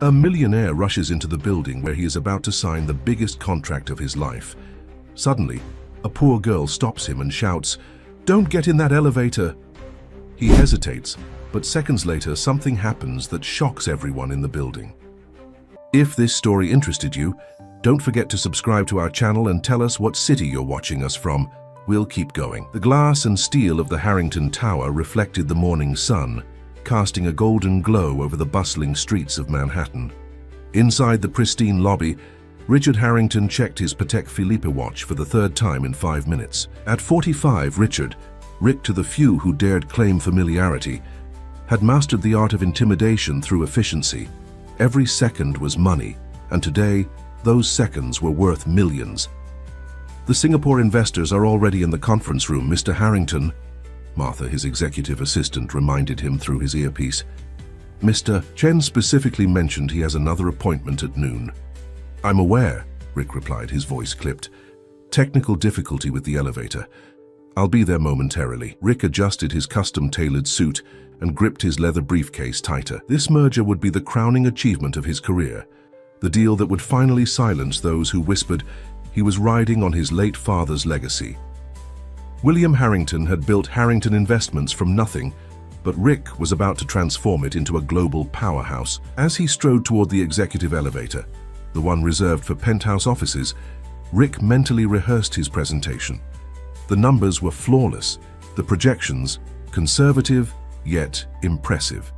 A millionaire rushes into the building where he is about to sign the biggest contract of his life. Suddenly, a poor girl stops him and shouts, "Don't get in that elevator!" He hesitates, but seconds later something happens that shocks everyone in the building. If this story interested you, don't forget to subscribe to our channel and tell us what city you're watching us from. We'll keep going. The glass and steel of the Harrington Tower reflected the morning sun, casting a golden glow over the bustling streets of Manhattan. Inside the pristine lobby, Richard Harrington checked his Patek Philippe watch for the third time in 5 minutes. At 45, Richard, Rick to the few who dared claim familiarity, had mastered the art of intimidation through efficiency. Every second was money, and today, those seconds were worth millions. The Singapore investors are already in the conference room, Mr. Harrington. Martha, his executive assistant, reminded him through his earpiece. Mr. Chen specifically mentioned he has another appointment at noon. I'm aware, Rick replied, his voice clipped. Technical difficulty with the elevator. I'll be there momentarily. Rick adjusted his custom-tailored suit and gripped his leather briefcase tighter. This merger would be the crowning achievement of his career, the deal that would finally silence those who whispered he was riding on his late father's legacy. William Harrington had built Harrington Investments from nothing, but Rick was about to transform it into a global powerhouse. As he strode toward the executive elevator, the one reserved for penthouse offices, Rick mentally rehearsed his presentation. The numbers were flawless, the projections conservative yet impressive.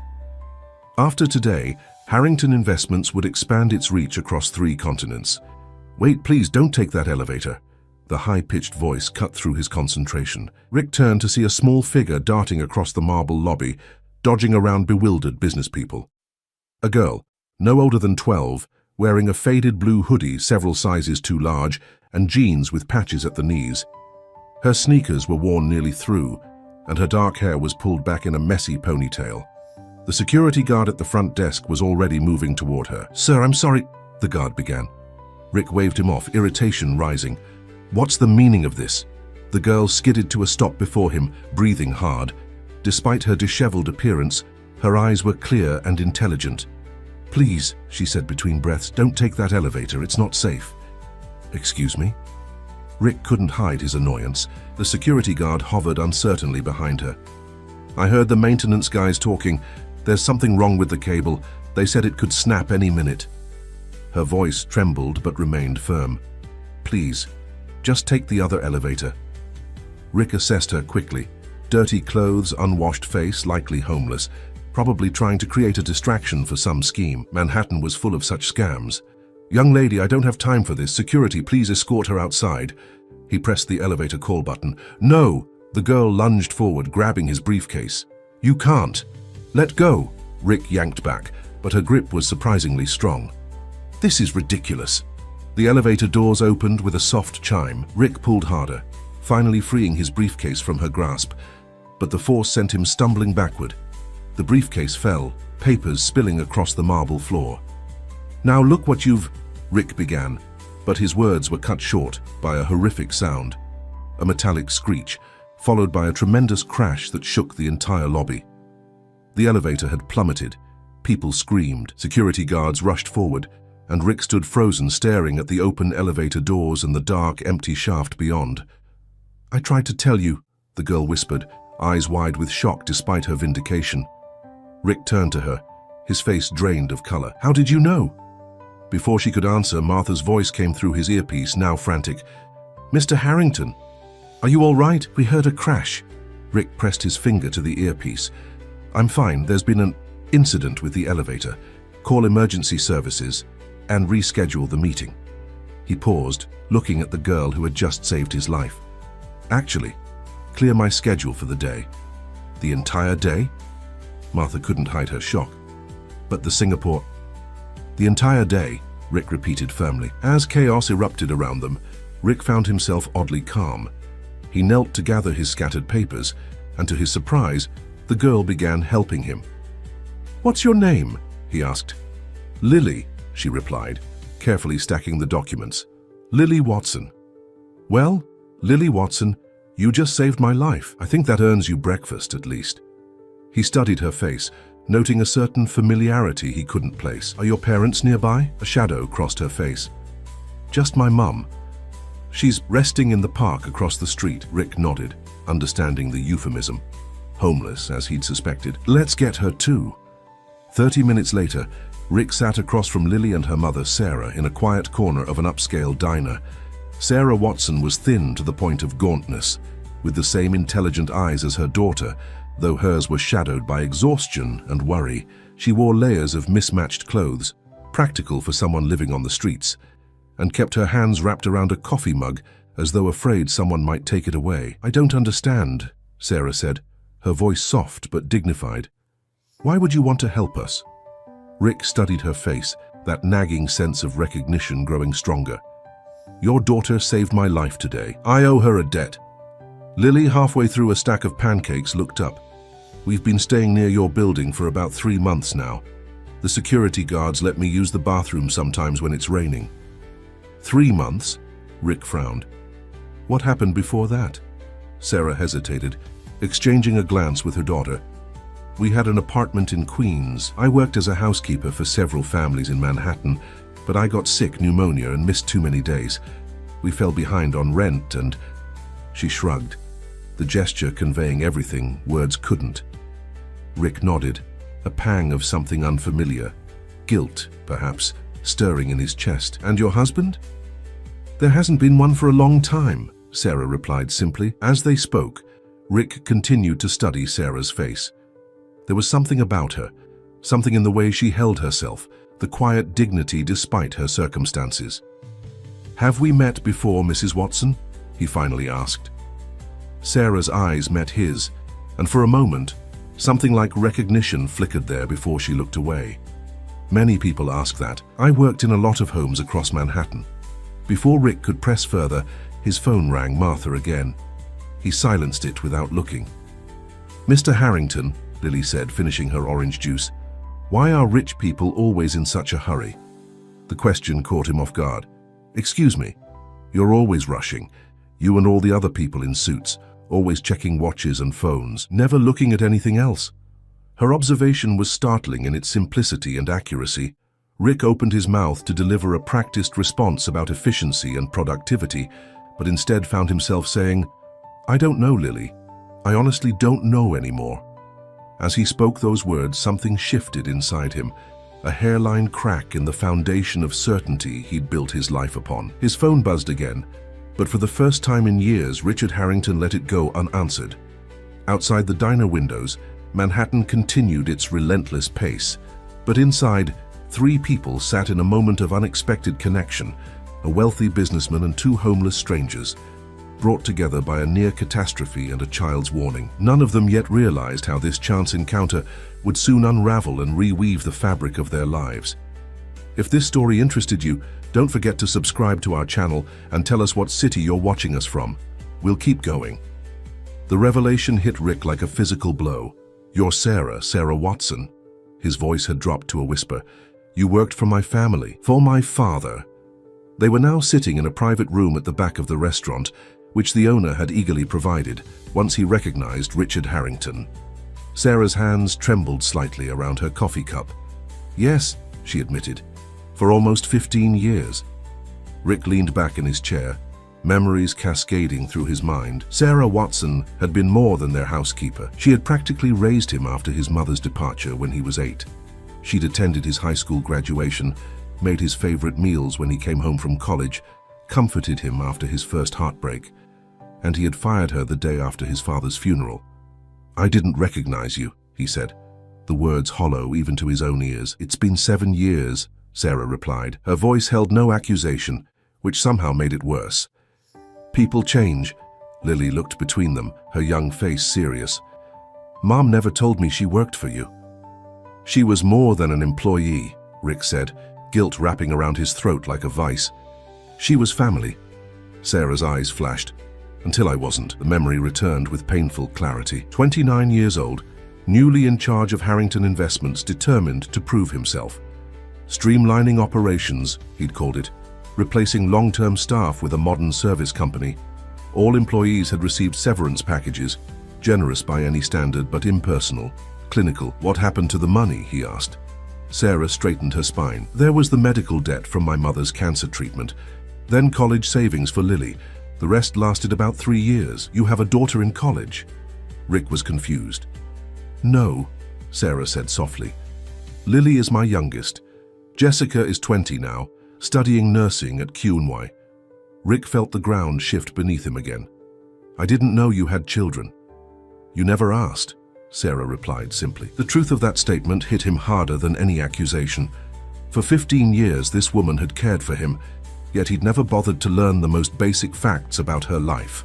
After today, Harrington Investments would expand its reach across 3 continents. Wait, please, don't take that elevator. The high-pitched voice cut through his concentration. Rick turned to see a small figure darting across the marble lobby, dodging around bewildered business people. A girl, no older than 12, wearing a faded blue hoodie several sizes too large and jeans with patches at the knees. Her sneakers were worn nearly through, and her dark hair was pulled back in a messy ponytail. The security guard at the front desk was already moving toward her. "Sir, I'm sorry," the guard began. Rick waved him off, irritation rising. "What's the meaning of this?" The girl skidded to a stop before him, breathing hard. Despite her disheveled appearance, her eyes were clear and intelligent. "Please," she said between breaths, "don't take that elevator, it's not safe." "Excuse me?" Rick couldn't hide his annoyance. The security guard hovered uncertainly behind her. "I heard the maintenance guys talking. There's something wrong with the cable. They said it could snap any minute." Her voice trembled but remained firm. "Please, just take the other elevator." Rick assessed her quickly. Dirty clothes, unwashed face, likely homeless, probably trying to create a distraction for some scheme. Manhattan was full of such scams. "Young lady, I don't have time for this. Security, please escort her outside." He pressed the elevator call button. "No!" The girl lunged forward, grabbing his briefcase. "You can't." "Let go!" Rick yanked back, but her grip was surprisingly strong. "This is ridiculous." The elevator doors opened with a soft chime. Rick pulled harder, finally freeing his briefcase from her grasp, but the force sent him stumbling backward. The briefcase fell, papers spilling across the marble floor. "Now look what you've—" Rick began, but his words were cut short by a horrific sound. A metallic screech, followed by a tremendous crash that shook the entire lobby. The elevator had plummeted. People screamed. Security guards rushed forward, and Rick stood frozen, staring at the open elevator doors and the dark, empty shaft beyond. "I tried to tell you," the girl whispered, eyes wide with shock despite her vindication. Rick turned to her, his face drained of color. "How did you know?" Before she could answer, Martha's voice came through his earpiece, now frantic. "Mr. Harrington, are you all right? We heard a crash." Rick pressed his finger to the earpiece. "I'm fine. There's been an incident with the elevator. Call emergency services and reschedule the meeting." He paused, looking at the girl who had just saved his life. "Actually, clear my schedule for the day." "The entire day?" Martha couldn't hide her shock. "But the Singapore—" "The entire day," Rick repeated firmly. As chaos erupted around them, Rick found himself oddly calm. He knelt to gather his scattered papers, and to his surprise, the girl began helping him. "What's your name?" he asked. "Lily," she replied, carefully stacking the documents. "Lily Watson." "Well, Lily Watson, you just saved my life. I think that earns you breakfast, at least." He studied her face, noting a certain familiarity he couldn't place. "Are your parents nearby?" A shadow crossed her face. "Just my mum. She's resting in the park across the street." Rick nodded, understanding the euphemism. Homeless, as he'd suspected. "Let's get her too." 30 minutes later, Rick sat across from Lily and her mother, Sarah, in a quiet corner of an upscale diner. Sarah Watson was thin to the point of gauntness, with the same intelligent eyes as her daughter, though hers were shadowed by exhaustion and worry. She wore layers of mismatched clothes, practical for someone living on the streets, and kept her hands wrapped around a coffee mug as though afraid someone might take it away. "I don't understand," Sarah said, her voice soft but dignified. "Why would you want to help us?" Rick studied her face, that nagging sense of recognition growing stronger. "Your daughter saved my life today. I owe her a debt." Lily, halfway through a stack of pancakes, looked up. "We've been staying near your building for about 3 months now. The security guards let me use the bathroom sometimes when it's raining." 3 months? Rick frowned. "What happened before that?" Sarah hesitated, exchanging a glance with her daughter. "We had an apartment in Queens. I worked as a housekeeper for several families in Manhattan, but I got sick, pneumonia, and missed too many days. We fell behind on rent and—" She shrugged, the gesture conveying everything words couldn't. Rick nodded, a pang of something unfamiliar, guilt, perhaps, stirring in his chest. "And your husband?" "There hasn't been one for a long time," Sarah replied simply. As they spoke, Rick continued to study Sarah's face. There was something about her, something in the way she held herself, the quiet dignity despite her circumstances. "Have we met before, Mrs. Watson?" he finally asked. Sarah's eyes met his, and for a moment, something like recognition flickered there before she looked away. Many people ask that. I worked in a lot of homes across Manhattan. Before Rick could press further, his phone rang Martha again. He silenced it without looking. "Mr. Harrington," Lily said, finishing her orange juice, "why are rich people always in such a hurry?" The question caught him off guard. "Excuse me, you're always rushing. You and all the other people in suits, always checking watches and phones, never looking at anything else." Her observation was startling in its simplicity and accuracy. Rick opened his mouth to deliver a practiced response about efficiency and productivity, but instead found himself saying, "I don't know, Lily. I honestly don't know anymore." As he spoke those words, something shifted inside him, a hairline crack in the foundation of certainty he'd built his life upon. His phone buzzed again, but for the first time in years, Richard Harrington let it go unanswered. Outside the diner windows, Manhattan continued its relentless pace, but inside, 3 people sat in a moment of unexpected connection, a wealthy businessman and 2 homeless strangers, brought together by a near catastrophe and a child's warning. None of them yet realized how this chance encounter would soon unravel and reweave the fabric of their lives. If this story interested you, don't forget to subscribe to our channel and tell us what city you're watching us from. We'll keep going. The revelation hit Rick like a physical blow. "You're Sarah Watson." His voice had dropped to a whisper. "You worked for my family, for my father." They were now sitting in a private room at the back of the restaurant, which the owner had eagerly provided once he recognized Richard Harrington. Sarah's hands trembled slightly around her coffee cup. "Yes," she admitted, "for almost 15 years." Rick leaned back in his chair, memories cascading through his mind. Sarah Watson had been more than their housekeeper. She had practically raised him after his mother's departure when he was 8. She'd attended his high school graduation, made his favorite meals when he came home from college, comforted him after his first heartbreak, and he had fired her the day after his father's funeral. "I didn't recognize you," he said, the words hollow even to his own ears. "It's been 7 years, Sarah replied. Her voice held no accusation, which somehow made it worse. "People change." Lily looked between them, her young face serious. "Mom never told me she worked for you." "She was more than an employee," Rick said, guilt wrapping around his throat like a vice. "She was family." Sarah's eyes flashed. "Until I wasn't." The memory returned with painful clarity. 29 years old, newly in charge of Harrington Investments, determined to prove himself. Streamlining operations, he'd called it, replacing long-term staff with a modern service company. All employees had received severance packages, generous by any standard but impersonal. Clinical. What happened to the money? He asked. Sarah straightened her spine. There was the medical debt from my mother's cancer treatment, then college savings for Lily. The rest lasted about 3 years. You have a daughter in college? Rick was confused. No, Sarah said softly. Lily is my youngest. Jessica is 20 now, studying nursing at QNY. Rick felt the ground shift beneath him again. I didn't know you had children. You never asked, Sarah replied simply. The truth of that statement hit him harder than any accusation. For 15 years, this woman had cared for him, yet he'd never bothered to learn the most basic facts about her life.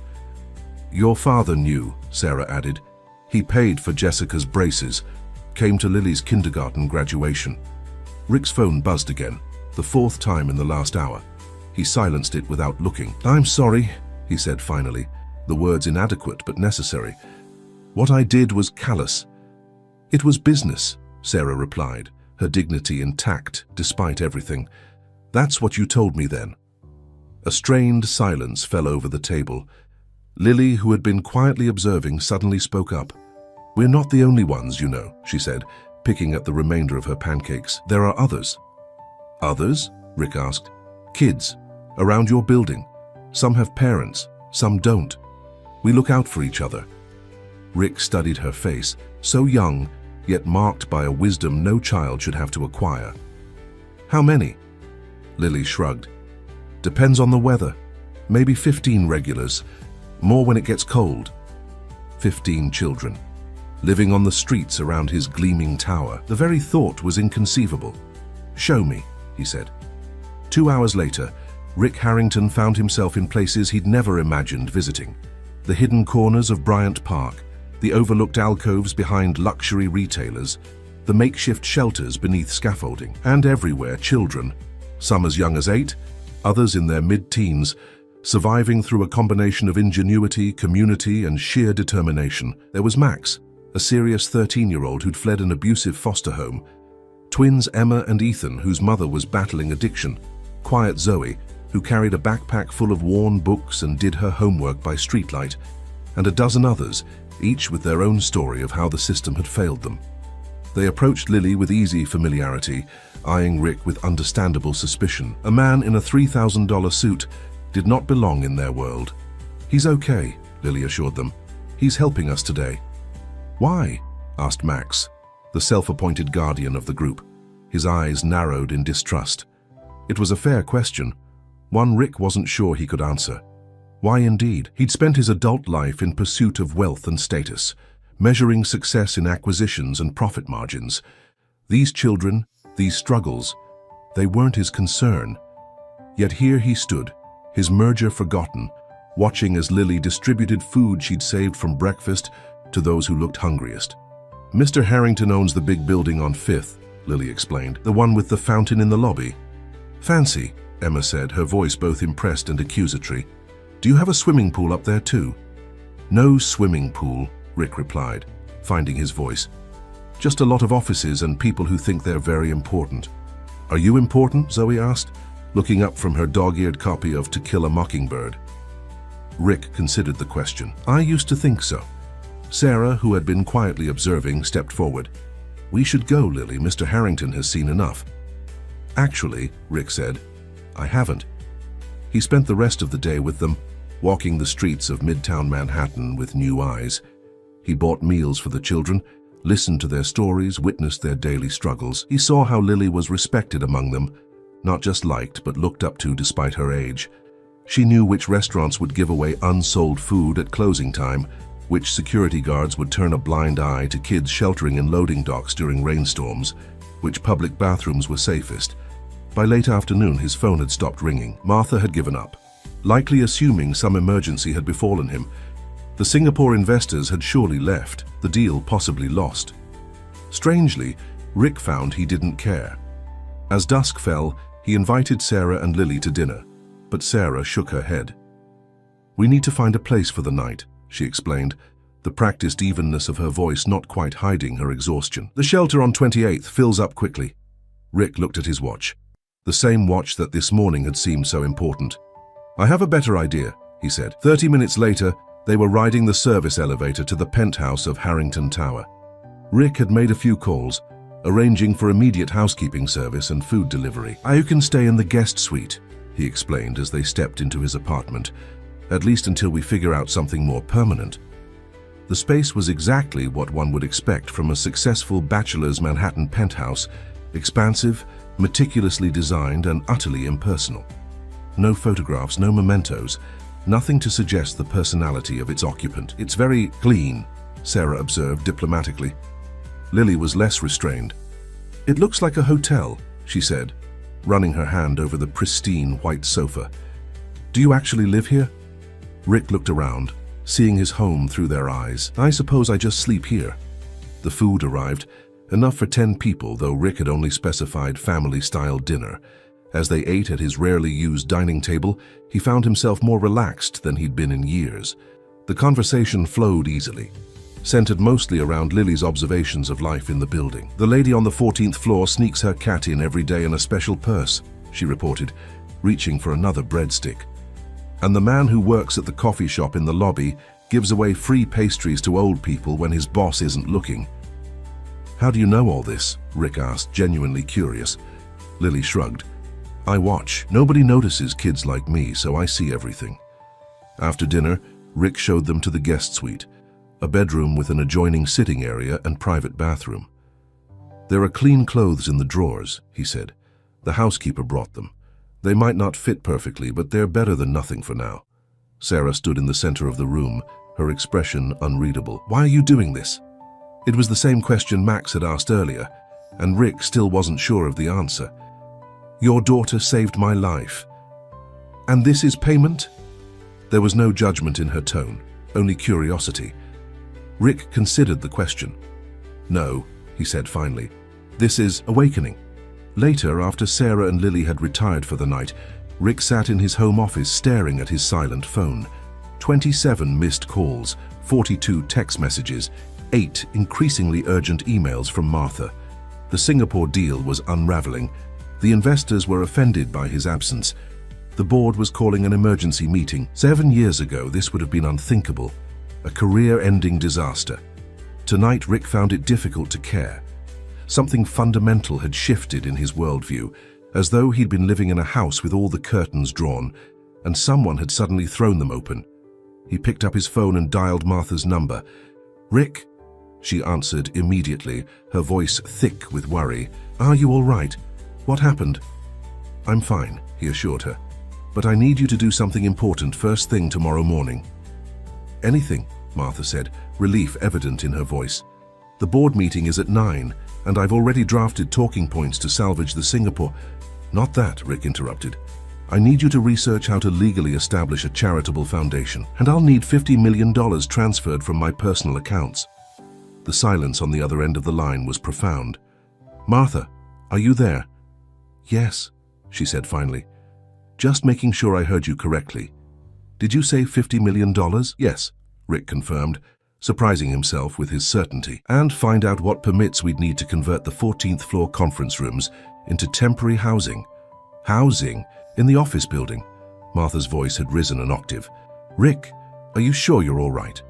Your father knew, Sarah added. He paid for Jessica's braces, came to Lily's kindergarten graduation. Rick's phone buzzed again, the 4th time in the last hour. He silenced it without looking. I'm sorry, he said finally, the words inadequate but necessary. What I did was callous. It was business, Sarah replied, her dignity intact despite everything. That's what you told me then. A strained silence fell over the table. Lily, who had been quietly observing, suddenly spoke up. We're not the only ones, you know, she said, picking at the remainder of her pancakes. There are others. Others? Rick asked. Kids, around your building. Some have parents, some don't. We look out for each other. Rick studied her face, so young, yet marked by a wisdom no child should have to acquire. How many? Lily shrugged. Depends on the weather. Maybe 15 regulars, more when it gets cold. 15 children, living on the streets around his gleaming tower. The very thought was inconceivable. Show me, he said. 2 hours later, Rick Harrington found himself in places he'd never imagined visiting. The hidden corners of Bryant Park, the overlooked alcoves behind luxury retailers, the makeshift shelters beneath scaffolding, and everywhere children, some as young as 8, others in their mid-teens, surviving through a combination of ingenuity, community, and sheer determination. There was Max, a serious 13-year-old who'd fled an abusive foster home, twins Emma and Ethan, whose mother was battling addiction, quiet Zoe, who carried a backpack full of worn books and did her homework by streetlight, and a dozen others, each with their own story of how the system had failed them. They approached Lily with easy familiarity, eyeing Rick with understandable suspicion. A man in a $3,000 suit did not belong in their world. He's okay, Lily assured them. He's helping us today. Why? Asked Max, the self-appointed guardian of the group. His eyes narrowed in distrust. It was a fair question, one Rick wasn't sure he could answer. Why indeed? He'd spent his adult life in pursuit of wealth and status, measuring success in acquisitions and profit margins. These children, these struggles, they weren't his concern. Yet here he stood, his merger forgotten, watching as Lily distributed food she'd saved from breakfast to those who looked hungriest. Mr. Harrington owns the big building on 5th, Lily explained, the one with the fountain in the lobby. Fancy, Emma said, her voice both impressed and accusatory. Do you have a swimming pool up there too? No swimming pool, Rick replied, finding his voice. Just a lot of offices and people who think they're very important. Are you important? Zoe asked, looking up from her dog-eared copy of To Kill a Mockingbird. Rick considered the question. I used to think so. Sarah, who had been quietly observing, stepped forward. We should go, Lily. Mr. Harrington has seen enough. Actually, Rick said, I haven't. He spent the rest of the day with them, walking the streets of Midtown Manhattan with new eyes. He bought meals for the children, listened to their stories, witnessed their daily struggles. He saw how Lily was respected among them, not just liked but looked up to despite her age. She knew which restaurants would give away unsold food at closing time, which security guards would turn a blind eye to kids sheltering in loading docks during rainstorms, which public bathrooms were safest. By late afternoon, his phone had stopped ringing. Martha had given up, likely assuming some emergency had befallen him. The Singapore investors had surely left, the deal possibly lost. Strangely, Rick found he didn't care. As dusk fell, he invited Sarah and Lily to dinner, but Sarah shook her head. We need to find a place for the night, she explained, the practiced evenness of her voice not quite hiding her exhaustion. The shelter on 28th fills up quickly. Rick looked at his watch, the same watch that this morning had seemed so important. I have a better idea, he said. 30 minutes later, they were riding the service elevator to the penthouse of Harrington Tower. Rick had made a few calls, arranging for immediate housekeeping service and food delivery. "You can stay in the guest suite," he explained as they stepped into his apartment, "at least until we figure out something more permanent." The space was exactly what one would expect from a successful bachelor's Manhattan penthouse, expansive, meticulously designed, and utterly impersonal. No photographs, no mementos, nothing to suggest the personality of its occupant. "It's very clean," Sarah observed diplomatically. Lily was less restrained. "It looks like a hotel," she said, running her hand over the pristine white sofa. "Do you actually live here?" Rick looked around, seeing his home through their eyes. "I suppose I just sleep here." The food arrived, enough for 10 people, though Rick had only specified family-style dinner. As they ate at his rarely used dining table, he found himself more relaxed than he'd been in years. The conversation flowed easily, centered mostly around Lily's observations of life in the building. "The lady on the 14th floor sneaks her cat in every day in a special purse," she reported, reaching for another breadstick. "And the man who works at the coffee shop in the lobby gives away free pastries to old people when his boss isn't looking." "How do you know all this?" Rick asked, genuinely curious. Lily shrugged. "I watch. Nobody notices kids like me, so I see everything." After dinner, Rick showed them to the guest suite, a bedroom with an adjoining sitting area and private bathroom. "There are clean clothes in the drawers," he said. "The housekeeper brought them. They might not fit perfectly, but they're better than nothing for now." Sarah stood in the center of the room, her expression unreadable. "Why are you doing this?" It was the same question Max had asked earlier, and Rick still wasn't sure of the answer. "Your daughter saved my life. And this is payment?" There was no judgment in her tone, only curiosity. Rick considered the question. "No," he said finally. "This is awakening." Later, after Sarah and Lily had retired for the night, Rick sat in his home office staring at his silent phone. 27 missed calls, 42 text messages, 8 increasingly urgent emails from Martha. The Singapore deal was unraveling. The investors were offended by his absence. The board was calling an emergency meeting. 7 years ago, this would have been unthinkable. A career-ending disaster. Tonight, Rick found it difficult to care. Something fundamental had shifted in his worldview, as though he'd been living in a house with all the curtains drawn, and someone had suddenly thrown them open. He picked up his phone and dialed Martha's number. "Rick?" She answered immediately, her voice thick with worry. "Are you all right? What happened?" "I'm fine," he assured her. "But I need you to do something important first thing tomorrow morning." "Anything," Martha said, relief evident in her voice. "The board meeting is at 9, and I've already drafted talking points to salvage the Singapore—" "Not that," Rick interrupted. "I need you to research how to legally establish a charitable foundation, and I'll need $50 million transferred from my personal accounts." The silence on the other end of the line was profound. "Martha, are you there?" "Yes," she said finally. "Just making sure I heard you correctly. Did you say $50 million? "Yes," Rick confirmed, surprising himself with his certainty. "And find out what permits we'd need to convert the 14th floor conference rooms into temporary housing." "Housing? In the office building?" Martha's voice had risen an octave. "Rick, are you sure you're all right?"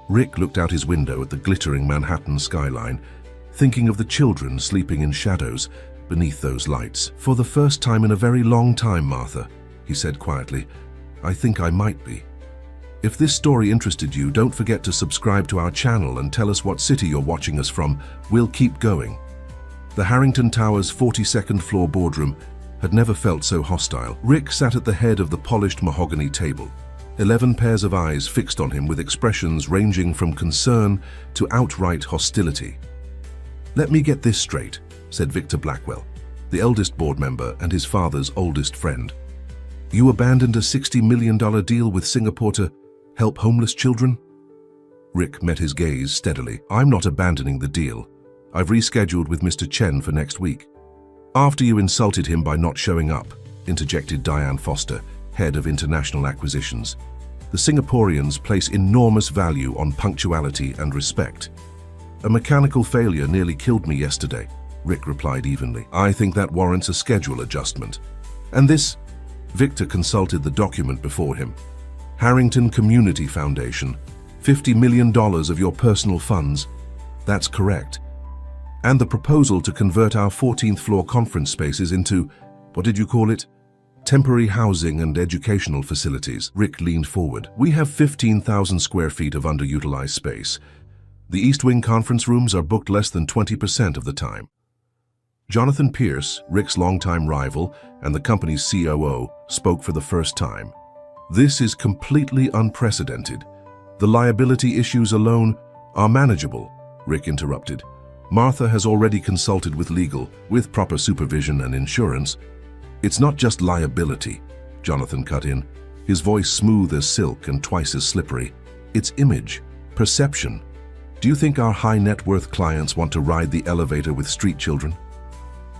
Rick looked out his window at the glittering Manhattan skyline, thinking of the children sleeping in shadows beneath those lights. "For the first time in a very long time, Martha," he said quietly, "I think I might be." If this story interested you, don't forget to subscribe to our channel and tell us what city you're watching us from. We'll keep going. The Harrington Towers 42nd floor boardroom had never felt so hostile. Rick sat at the head of the polished mahogany table, 11 pairs of eyes fixed on him with expressions ranging from concern to outright hostility. "Let me get this straight," said Victor Blackwell, the eldest board member and his father's oldest friend. "You abandoned a $60 million deal with Singapore to help homeless children?" Rick met his gaze steadily. "I'm not abandoning the deal. I've rescheduled with Mr. Chen for next week." "After you insulted him by not showing up," interjected Diane Foster, head of international acquisitions. "The Singaporeans place enormous value on punctuality and respect." "A mechanical failure nearly killed me yesterday," Rick replied evenly. "I think that warrants a schedule adjustment." "And this?" Victor consulted the document before him. "Harrington Community Foundation, $50 million of your personal funds. That's correct. And the proposal to convert our 14th floor conference spaces into, what did you call it? Temporary housing and educational facilities. Rick leaned forward. We have 15,000 square feet of underutilized space. The East Wing conference rooms are booked less than 20% of the time. Jonathan Pierce, Rick's longtime rival and the company's COO, spoke for the first time. This is completely unprecedented. The liability issues alone are manageable, Rick interrupted. Martha has already consulted with legal, with proper supervision and insurance. It's not just liability, Jonathan cut in, his voice smooth as silk and twice as slippery. It's image, perception. Do you think our high net worth clients want to ride the elevator with street children?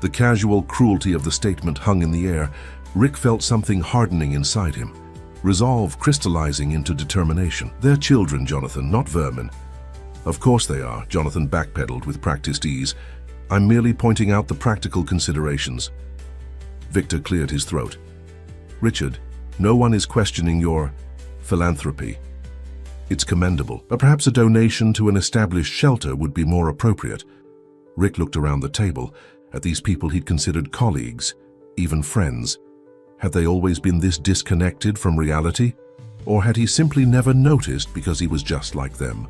The casual cruelty of the statement hung in the air. Rick felt something hardening inside him, resolve crystallizing into determination. They're children, Jonathan, not vermin. Of course they are, Jonathan backpedaled with practiced ease. I'm merely pointing out the practical considerations. Victor cleared his throat. Richard, no one is questioning your philanthropy. It's commendable, but perhaps a donation to an established shelter would be more appropriate. Rick looked around the table at these people he'd considered colleagues, even friends. Had they always been this disconnected from reality? Or had he simply never noticed because he was just like them?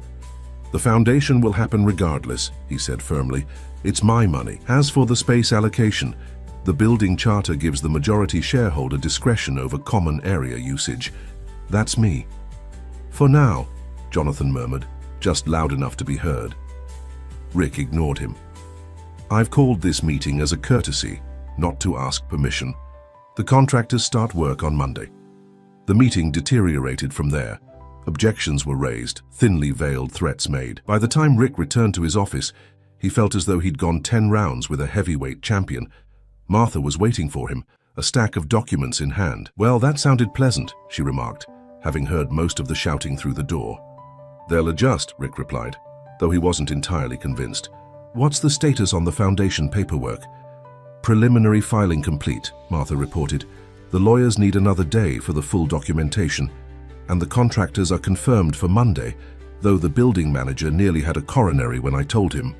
The foundation will happen regardless, he said firmly. It's my money. As for the space allocation, the building charter gives the majority shareholder discretion over common area usage. That's me. For now, Jonathan murmured, just loud enough to be heard. Rick ignored him. I've called this meeting as a courtesy, not to ask permission. The contractors start work on Monday. The meeting deteriorated from there. Objections were raised, thinly veiled threats made. By the time Rick returned to his office, he felt as though he'd gone 10 rounds with a heavyweight champion. Martha was waiting for him, a stack of documents in hand. Well, that sounded pleasant, she remarked, having heard most of the shouting through the door. They'll adjust, Rick replied, though he wasn't entirely convinced. What's the status on the foundation paperwork? Preliminary filing complete, Martha reported. The lawyers need another day for the full documentation, and the contractors are confirmed for Monday, though the building manager nearly had a coronary when I told him.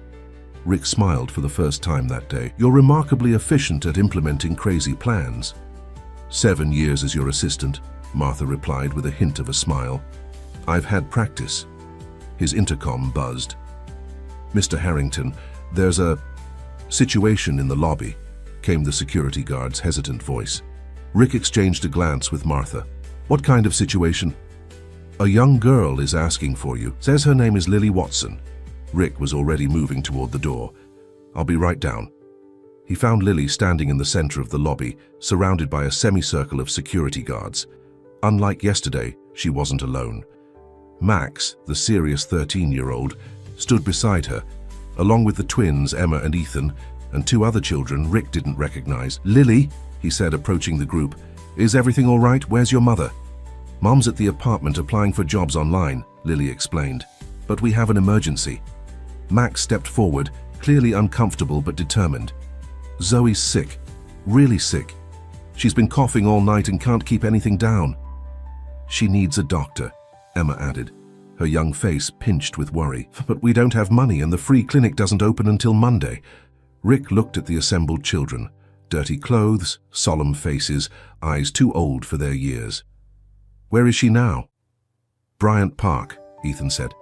Rick smiled for the first time that day. You're remarkably efficient at implementing crazy plans. 7 years as your assistant, Martha replied with a hint of a smile. I've had practice. His intercom buzzed. Mr. Harrington, there's a situation in the lobby, came the security guard's hesitant voice. Rick exchanged a glance with Martha. What kind of situation? A young girl is asking for you. Says her name is Lily Watson. Rick was already moving toward the door. I'll be right down. He found Lily standing in the center of the lobby, surrounded by a semicircle of security guards. Unlike yesterday, she wasn't alone. Max, the serious 13-year-old, stood beside her, along with the twins Emma and Ethan, and 2 other children Rick didn't recognize. Lily, he said, approaching the group, is everything all right? Where's your mother? Mom's at the apartment applying for jobs online, Lily explained. But we have an emergency. Max stepped forward, clearly uncomfortable but determined. Zoe's sick, really sick. She's been coughing all night and can't keep anything down. She needs a doctor, Emma added, her young face pinched with worry. But we don't have money and the free clinic doesn't open until Monday. Rick looked at the assembled children. Dirty clothes, solemn faces, eyes too old for their years. Where is she now? Bryant Park, Ethan said.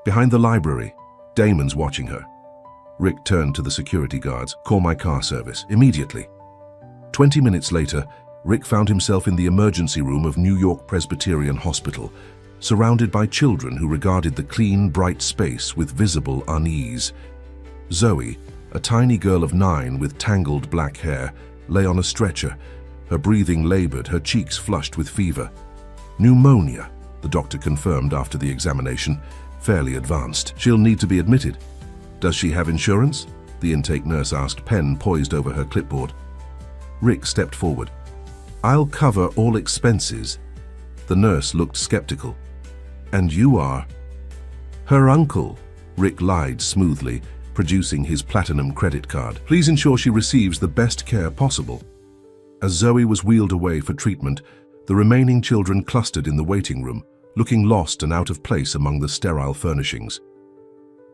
Behind the library. Damon's watching her. Rick turned to the security guards. Call my car service, immediately. 20 minutes later, Rick found himself in the emergency room of New York Presbyterian Hospital, surrounded by children who regarded the clean, bright space with visible unease. Zoe, a tiny girl of 9 with tangled black hair, lay on a stretcher, her breathing labored, her cheeks flushed with fever. Pneumonia, the doctor confirmed after the examination, fairly advanced. She'll need to be admitted. Does she have insurance? The intake nurse asked, pen poised over her clipboard. Rick stepped forward. I'll cover all expenses. The nurse looked skeptical. And you are? Her uncle, Rick lied smoothly, producing his platinum credit card. Please ensure she receives the best care possible. As Zoe was wheeled away for treatment, the remaining children clustered in the waiting room, looking lost and out of place among the sterile furnishings.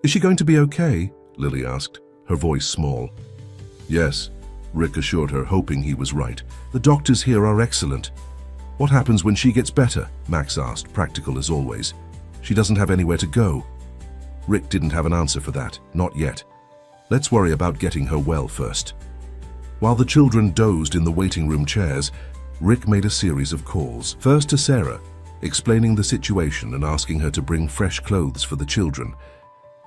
Is she going to be okay? Lily asked, her voice small. Yes, Rick assured her, hoping he was right. The doctors here are excellent. What happens when she gets better? Max asked, practical as always. She doesn't have anywhere to go. Rick didn't have an answer for that, not yet. Let's worry about getting her well first. While the children dozed in the waiting room chairs, Rick made a series of calls. First to Sarah, explaining the situation and asking her to bring fresh clothes for the children.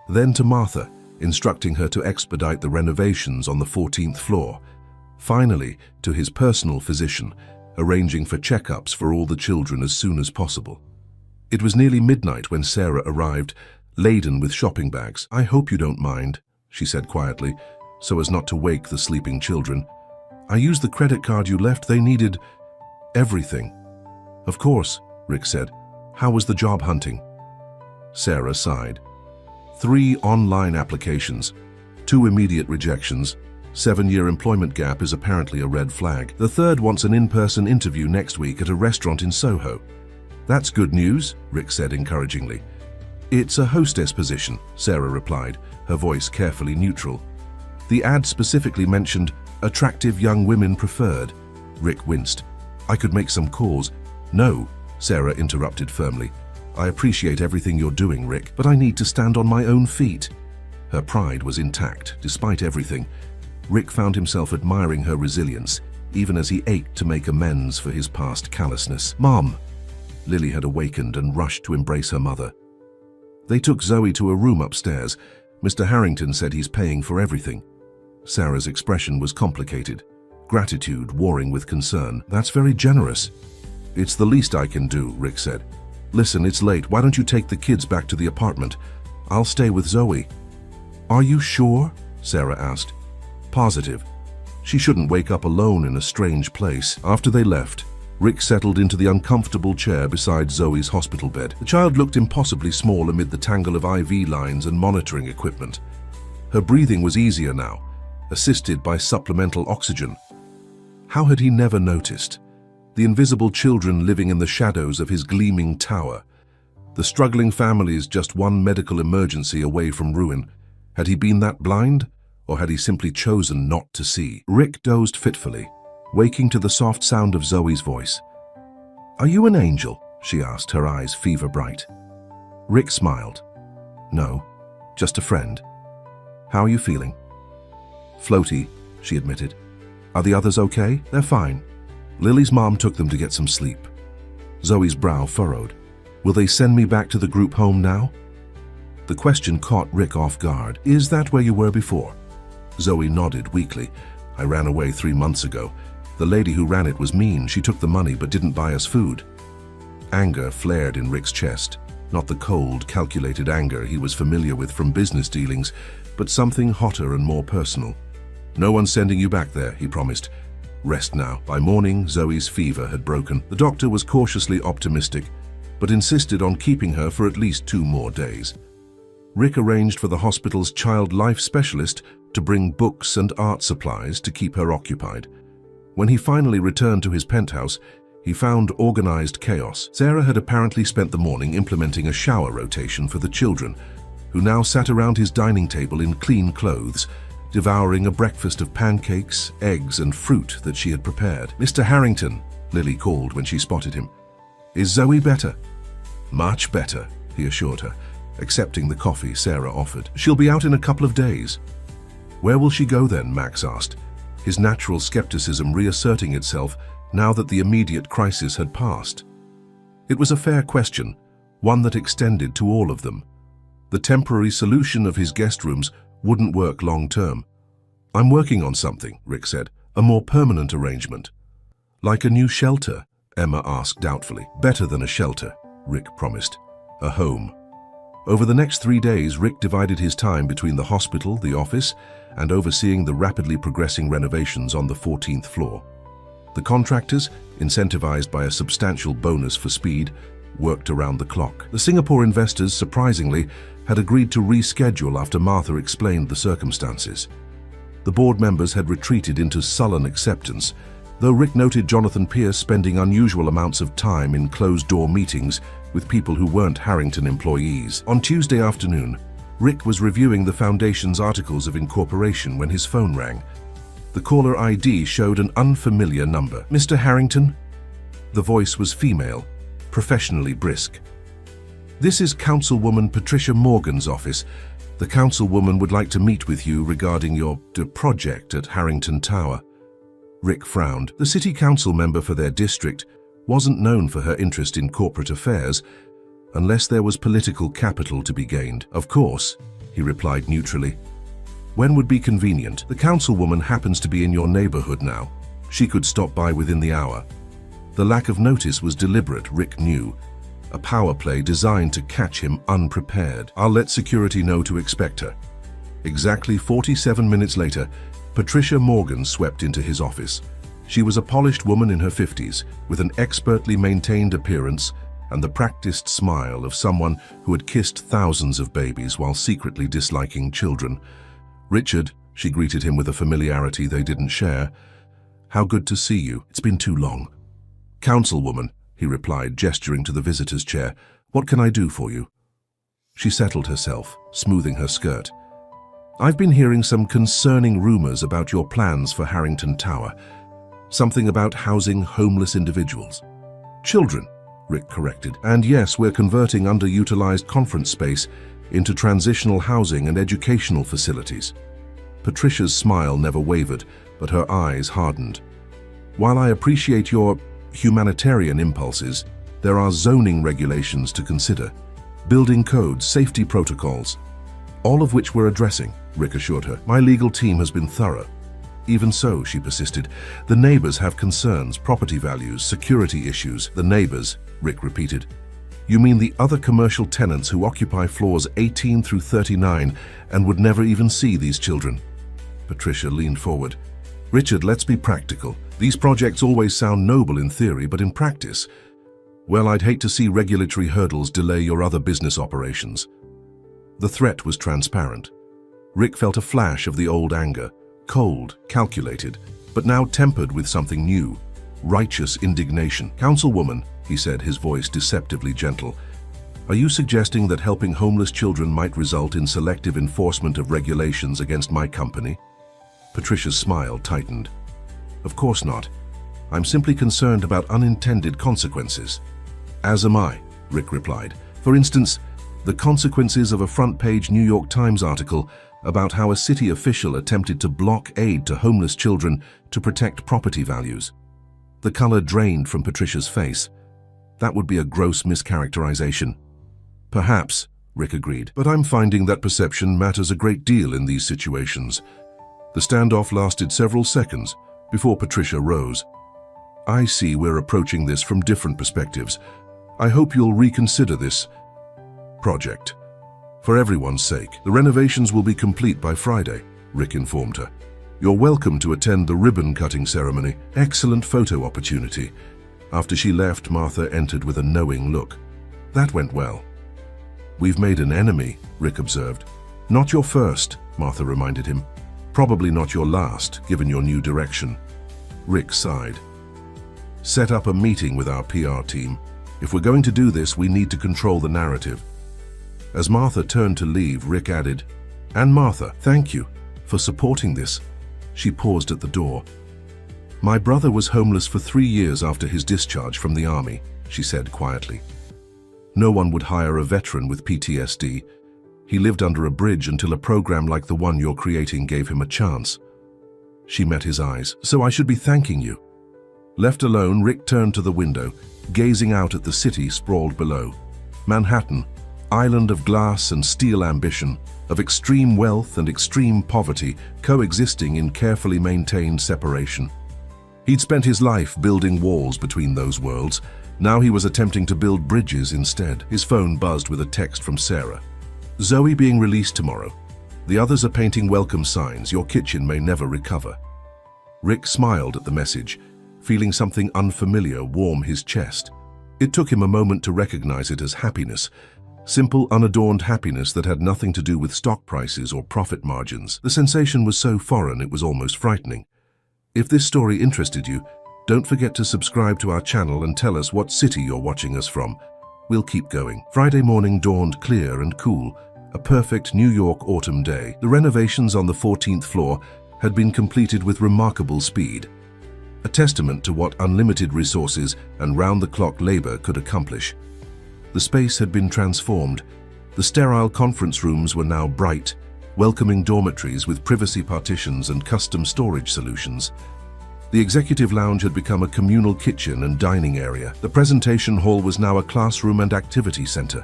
Then to Martha, instructing her to expedite the renovations on the 14th floor. Finally, to his personal physician, arranging for checkups for all the children as soon as possible. It was nearly midnight when Sarah arrived, laden with shopping bags. I hope you don't mind, she said quietly, so as not to wake the sleeping children. I used the credit card you left. They needed everything. Of course, Rick said. How was the job hunting? Sarah sighed. 3 online applications, 2 immediate rejections. 7-year employment gap is apparently a red flag. The third wants an in-person interview next week at a restaurant in Soho. That's good news, Rick said encouragingly. It's a hostess position, Sarah replied, her voice carefully neutral. The ad specifically mentioned attractive young women preferred. Rick winced. I could make some calls. No, Sarah interrupted firmly. I appreciate everything you're doing, Rick, but I need to stand on my own feet. Her pride was intact, despite everything. Rick found himself admiring her resilience, even as he ached to make amends for his past callousness. Mom! Lily had awakened and rushed to embrace her mother. They took Zoe to a room upstairs. Mr. Harrington said he's paying for everything. Sarah's expression was complicated, gratitude warring with concern. That's very generous. It's the least I can do, Rick said. Listen, it's late. Why don't you take the kids back to the apartment? I'll stay with Zoe. Are you sure? Sarah asked. Positive. She shouldn't wake up alone in a strange place. After they left, Rick settled into the uncomfortable chair beside Zoe's hospital bed. The child looked impossibly small amid the tangle of IV lines and monitoring equipment. Her breathing was easier now, assisted by supplemental oxygen. How had he never noticed? The invisible children living in the shadows of his gleaming tower. The struggling families just one medical emergency away from ruin. Had he been that blind? Or had he simply chosen not to see? Rick dozed fitfully, waking to the soft sound of Zoe's voice. Are you an angel? She asked, her eyes fever bright. Rick smiled. No, just a friend. How are you feeling? Floaty, she admitted. Are the others okay? They're fine. Lily's mom took them to get some sleep. Zoe's brow furrowed. Will they send me back to the group home now? The question caught Rick off guard. Is that where you were before? Zoe nodded weakly. I ran away 3 months ago. The lady who ran it was mean. She took the money but didn't buy us food. Anger flared in Rick's chest. Not the cold, calculated anger he was familiar with from business dealings, but something hotter and more personal. No one's sending you back there, he promised. Rest now. By morning, Zoe's fever had broken. The doctor was cautiously optimistic, but insisted on keeping her for at least 2 more days. Rick arranged for the hospital's child life specialist to bring books and art supplies to keep her occupied. When he finally returned to his penthouse, he found organized chaos. Sarah had apparently spent the morning implementing a shower rotation for the children, who now sat around his dining table in clean clothes, devouring a breakfast of pancakes, eggs, and fruit that she had prepared. Mr. Harrington, Lily called when she spotted him. Is Zoe better? Much better, he assured her, accepting the coffee Sarah offered. She'll be out in a couple of days. Where will she go then? Max asked, his natural skepticism reasserting itself now that the immediate crisis had passed. It was a fair question, one that extended to all of them. The temporary solution of his guest rooms wouldn't work long term. I'm working on something, Rick said, a more permanent arrangement. Like a new shelter? Emma asked doubtfully. Better than a shelter, Rick promised. A home. Over the next 3 days, Rick divided his time between the hospital, the office, and overseeing the rapidly progressing renovations on the 14th floor. The contractors, incentivized by a substantial bonus for speed, worked around the clock. The Singapore investors, surprisingly, had agreed to reschedule after Martha explained the circumstances. The board members had retreated into sullen acceptance, though Rick noted Jonathan Pierce spending unusual amounts of time in closed-door meetings with people who weren't Harrington employees. On Tuesday afternoon, Rick was reviewing the Foundation's articles of incorporation when his phone rang. The caller ID showed an unfamiliar number. "Mr. Harrington?" The voice was female, professionally brisk. "This is Councilwoman Patricia Morgan's office. The Councilwoman would like to meet with you regarding your project at Harrington Tower." Rick frowned. The city council member for their district wasn't known for her interest in corporate affairs, unless there was political capital to be gained. "Of course," he replied neutrally. "When would be convenient? The councilwoman happens to be in your neighborhood now. She could stop by within the hour." The lack of notice was deliberate, Rick knew. A power play designed to catch him unprepared. "I'll let security know to expect her." Exactly 47 minutes later, Patricia Morgan swept into his office. She was a polished woman in her 50s, with an expertly maintained appearance and the practiced smile of someone who had kissed thousands of babies while secretly disliking children. "Richard," she greeted him with a familiarity they didn't share. "How good to see you. It's been too long." "Councilwoman," he replied, gesturing to the visitor's chair. "What can I do for you?" She settled herself, smoothing her skirt. "I've been hearing some concerning rumors about your plans for Harrington Tower. Something about housing homeless individuals." "Children," Rick corrected. "And yes, we're converting underutilized conference space into transitional housing and educational facilities." Patricia's smile never wavered, but her eyes hardened. "While I appreciate your humanitarian impulses, there are zoning regulations to consider. Building codes, safety protocols, all of which we're addressing," Rick assured her. "My legal team has been thorough." "Even so," she persisted, "the neighbors have concerns, property values, security issues." "The neighbors," Rick repeated. "You mean the other commercial tenants who occupy floors 18 through 39 and would never even see these children?" Patricia leaned forward. "Richard, let's be practical. These projects always sound noble in theory, but in practice, well, I'd hate to see regulatory hurdles delay your other business operations." The threat was transparent. Rick felt a flash of the old anger, cold, calculated, but now tempered with something new, righteous indignation. "Councilwoman," he said, his voice deceptively gentle, "are you suggesting that helping homeless children might result in selective enforcement of regulations against my company?" Patricia's smile tightened. "Of course not. I'm simply concerned about unintended consequences." "As am I," Rick replied. "For instance, the consequences of a front-page New York Times article about how a city official attempted to block aid to homeless children to protect property values." The color drained from Patricia's face. "That would be a gross mischaracterization." "Perhaps," Rick agreed, "but I'm finding that perception matters a great deal in these situations." The standoff lasted several seconds before Patricia rose. "I see we're approaching this from different perspectives. I hope you'll reconsider this project. For everyone's sake, the renovations will be complete by Friday," Rick informed her. "You're welcome to attend the ribbon-cutting ceremony. Excellent photo opportunity." After she left, Martha entered with a knowing look. "That went well." "We've made an enemy," Rick observed. "Not your first," Martha reminded him. "Probably not your last, given your new direction." Rick sighed. "Set up a meeting with our PR team. If we're going to do this, we need to control the narrative." As Martha turned to leave, Rick added, "And Martha, thank you for supporting this." She paused at the door. "My brother was homeless for 3 years after his discharge from the army," she said quietly. "No one would hire a veteran with PTSD. He lived under a bridge until a program like the one you're creating gave him a chance." She met his eyes. "So I should be thanking you." Left alone, Rick turned to the window, gazing out at the city sprawled below. Manhattan, island of glass and steel ambition, of extreme wealth and extreme poverty coexisting in carefully maintained separation. He'd spent his life building walls between those worlds. Now he was attempting to build bridges instead. His phone buzzed with a text from Sarah. "Zoe being released tomorrow. The others are painting welcome signs. Your kitchen may never recover." Rick smiled at the message, feeling something unfamiliar warm his chest. It took him a moment to recognize it as happiness. Simple, unadorned happiness that had nothing to do with stock prices or profit margins. The sensation was so foreign it was almost frightening. If this story interested you, don't forget to subscribe to our channel and tell us what city you're watching us from. We'll keep going. Friday morning dawned clear and cool, a perfect New York autumn day. The renovations on the 14th floor had been completed with remarkable speed, a testament to what unlimited resources and round-the-clock labor could accomplish. The space had been transformed. The sterile conference rooms were now bright, welcoming dormitories with privacy partitions and custom storage solutions. The executive lounge had become a communal kitchen and dining area. The presentation hall was now a classroom and activity center.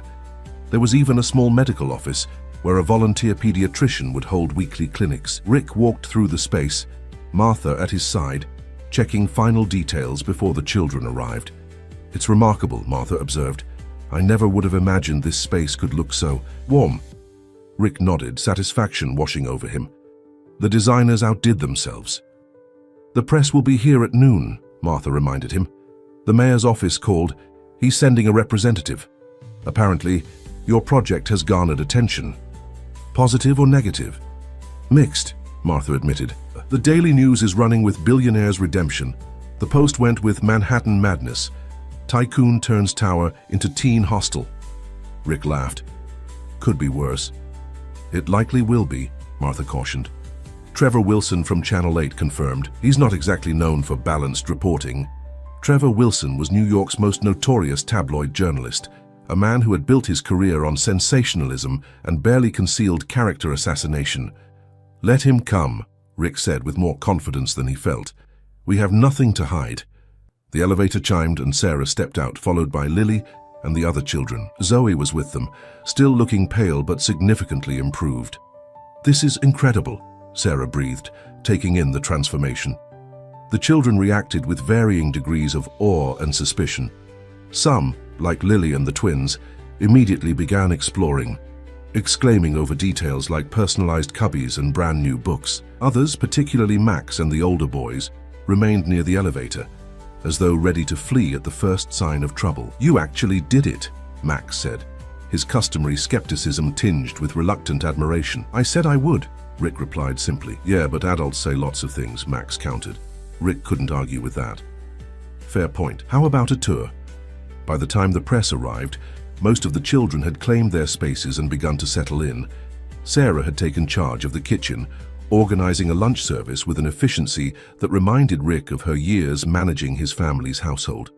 There was even a small medical office where a volunteer pediatrician would hold weekly clinics. Rick walked through the space, Martha at his side, checking final details before the children arrived. "It's remarkable," Martha observed. "I never would have imagined this space could look so warm." Rick nodded, satisfaction washing over him. The designers outdid themselves. "The press will be here at noon," Martha reminded him. "The mayor's office called. He's sending a representative. Apparently, your project has garnered attention." "Positive or negative?" "Mixed," Martha admitted. "The Daily News is running with Billionaire's redemption. The Post went with Manhattan Madness. Tycoon turns tower into teen hostel." Rick laughed. "Could be worse." "It likely will be," Martha cautioned. Trevor Wilson from Channel 8 confirmed. He's not exactly known for balanced reporting. Trevor Wilson was New York's most notorious tabloid journalist, a man who had built his career on sensationalism and barely concealed character assassination. "Let him come," Rick said with more confidence than he felt. "We have nothing to hide." The elevator chimed and Sarah stepped out, followed by Lily and the other children. Zoe was with them, still looking pale but significantly improved. "This is incredible," Sarah breathed, taking in the transformation. The children reacted with varying degrees of awe and suspicion. Some, like Lily and the twins, immediately began exploring, exclaiming over details like personalized cubbies and brand new books. Others, particularly Max and the older boys, remained near the elevator, as though ready to flee at the first sign of trouble. "You actually did it," Max said, his customary skepticism tinged with reluctant admiration. "I said I would," Rick replied simply. "Yeah, but adults say lots of things," Max countered. Rick couldn't argue with that. "Fair point. How about a tour?" By the time the press arrived, most of the children had claimed their spaces and begun to settle in. Sarah had taken charge of the kitchen, organizing a lunch service with an efficiency that reminded Rick of her years managing his family's household.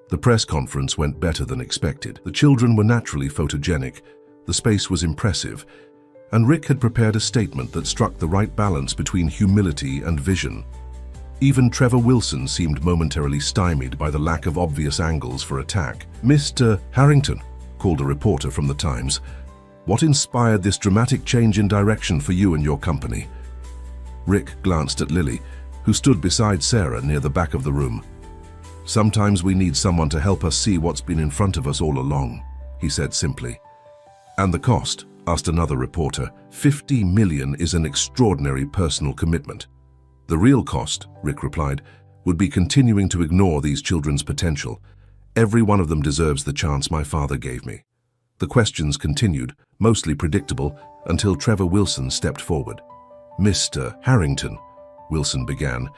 The press conference went better than expected. The children were naturally photogenic, the space was impressive, and Rick had prepared a statement that struck the right balance between humility and vision. Even Trevor Wilson seemed momentarily stymied by the lack of obvious angles for attack. "Mr. Harrington," called a reporter from the Times, "what inspired this dramatic change in direction for you and your company?" Rick glanced at Lily, who stood beside Sarah near the back of the room. "Sometimes we need someone to help us see what's been in front of us all along," he said simply. "And the cost?" asked another reporter. $50 million is an extraordinary personal commitment." "The real cost," Rick replied, "would be continuing to ignore these children's potential. Every one of them deserves the chance my father gave me." The questions continued, mostly predictable, until Trevor Wilson stepped forward. "Mr. Harrington," Wilson began,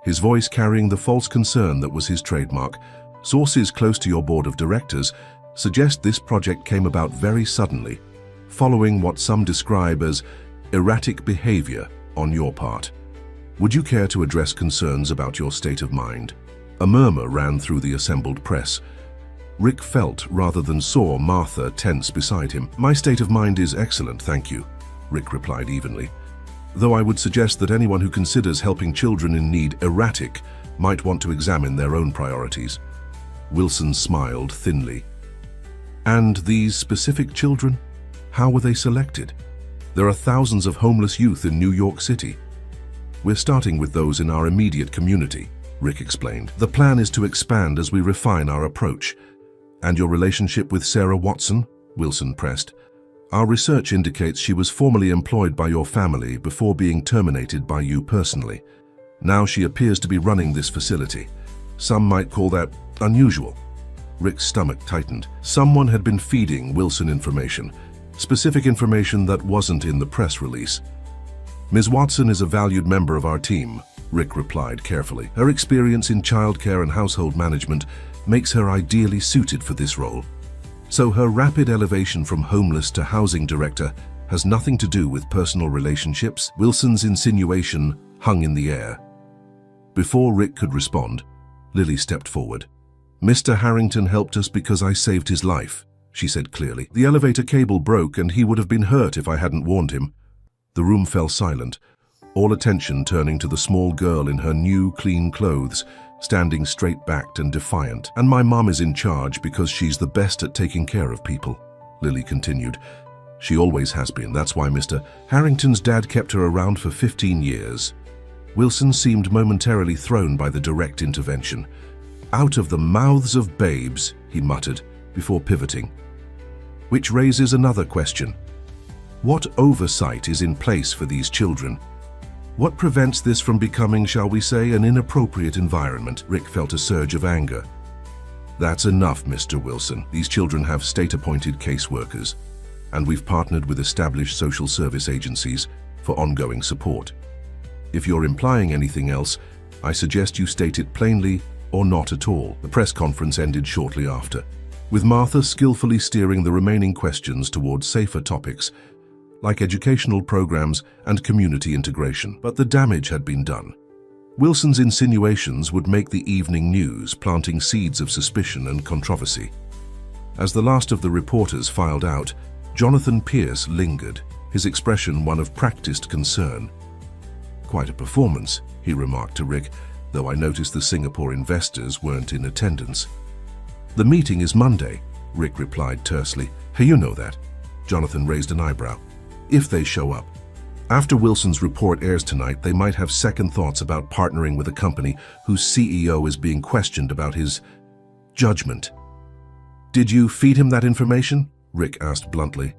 his voice carrying the false concern that was his trademark. "Sources close to your board of directors suggest this project came about very suddenly, following what some describe as erratic behavior on your part. Would you care to address concerns about your state of mind?" A murmur ran through the assembled press. Rick felt rather than saw Martha tense beside him. "My state of mind is excellent, thank you," Rick replied evenly. "Though I would suggest that anyone who considers helping children in need erratic might want to examine their own priorities." Wilson smiled thinly. "And these specific children? How were they selected? There are thousands of homeless youth in New York City." "We're starting with those in our immediate community," Rick explained. "The plan is to expand as we refine our approach." "And your relationship with Sarah Watson?" Wilson pressed. "Our research indicates she was formerly employed by your family before being terminated by you personally. Now she appears to be running this facility. Some might call that unusual." Rick's stomach tightened. Someone had been feeding Wilson information, specific information that wasn't in the press release. "Ms. Watson is a valued member of our team," Rick replied carefully. "Her experience in childcare and household management makes her ideally suited for this role." So her rapid elevation from homeless to housing director has nothing to do with personal relationships? Wilson's insinuation hung in the air. Before Rick could respond, Lily stepped forward. "Mr. Harrington helped us because I saved his life," she said clearly. "The elevator cable broke and he would have been hurt if I hadn't warned him." The room fell silent, all attention turning to the small girl in her new, clean clothes, standing straight-backed and defiant. "And my mom is in charge because she's the best at taking care of people," Lily continued. "She always has been. That's why Mr. Harrington's dad kept her around for 15 years. Wilson seemed momentarily thrown by the direct intervention. "Out of the mouths of babes," he muttered, before pivoting. Which raises another question. What oversight is in place for these children? What prevents this from becoming, shall we say, an inappropriate environment? Rick felt a surge of anger. "That's enough, Mr. Wilson. These children have state-appointed caseworkers, and we've partnered with established social service agencies for ongoing support. If you're implying anything else, I suggest you state it plainly or not at all." The press conference ended shortly after, with Martha skillfully steering the remaining questions towards safer topics, like educational programs and community integration. But the damage had been done. Wilson's insinuations would make the evening news, planting seeds of suspicion and controversy. As the last of the reporters filed out, Jonathan Pierce lingered, his expression one of practiced concern. "Quite a performance," he remarked to Rick, though I noticed the Singapore investors weren't in attendance. "The meeting is Monday," Rick replied tersely. "Hey, you know that." Jonathan raised an eyebrow. "If they show up. After Wilson's report airs tonight, they might have second thoughts about partnering with a company whose CEO is being questioned about his judgment." "Did you feed him that information?" Rick asked bluntly.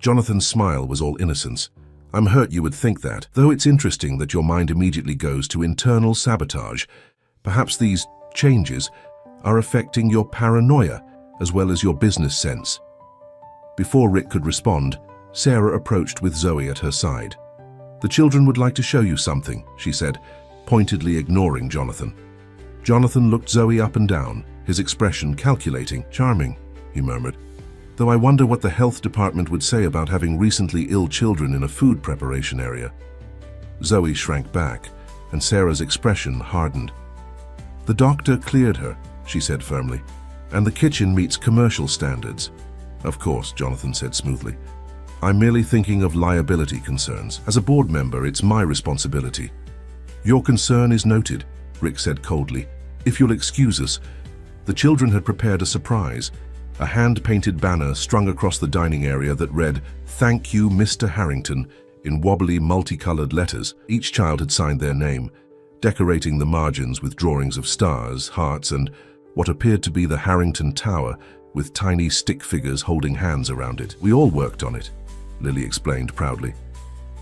Jonathan's smile was all innocence. "I'm hurt you would think that, though it's interesting that your mind immediately goes to internal sabotage. Perhaps these changes are affecting your paranoia as well as your business sense." Before Rick could respond, Sarah approached with Zoe at her side. "The children would like to show you something," she said, pointedly ignoring Jonathan. Jonathan looked Zoe up and down, his expression calculating. "Charming," he murmured. "Though I wonder what the health department would say about having recently ill children in a food preparation area." Zoe shrank back, and Sarah's expression hardened. "The doctor cleared her," she said firmly, "and the kitchen meets commercial standards." "Of course," Jonathan said smoothly. "I'm merely thinking of liability concerns. As a board member, it's my responsibility." "Your concern is noted," Rick said coldly. "If you'll excuse us." The children had prepared a surprise, a hand-painted banner strung across the dining area that read, "Thank you, Mr. Harrington," in wobbly, multicolored letters. Each child had signed their name, decorating the margins with drawings of stars, hearts, and what appeared to be the Harrington Tower, with tiny stick figures holding hands around it. "We all worked on it," Lily explained proudly.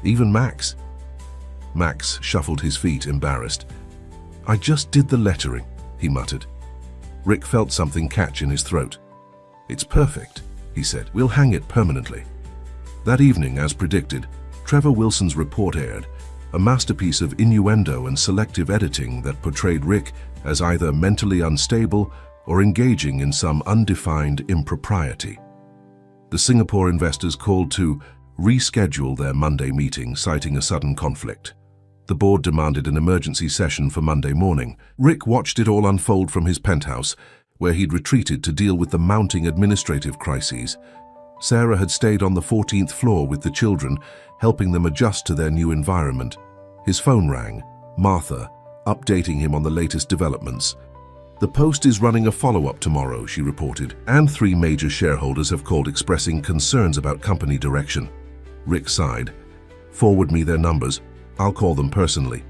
"Even Max." Max shuffled his feet, embarrassed. "I just did the lettering," he muttered. Rick felt something catch in his throat. "It's perfect," he said. "We'll hang it permanently." That evening, as predicted, Trevor Wilson's report aired, a masterpiece of innuendo and selective editing that portrayed Rick as either mentally unstable or engaging in some undefined impropriety. The Singapore investors called to reschedule their Monday meeting, citing a sudden conflict. The board demanded an emergency session for Monday morning. Rick watched it all unfold from his penthouse, where he'd retreated to deal with the mounting administrative crises. Sarah had stayed on the 14th floor with the children, helping them adjust to their new environment. His phone rang, Martha, updating him on the latest developments. "The Post is running a follow-up tomorrow," she reported, "and 3 major shareholders have called expressing concerns about company direction." Rick sighed. "Forward me their numbers. I'll call them personally."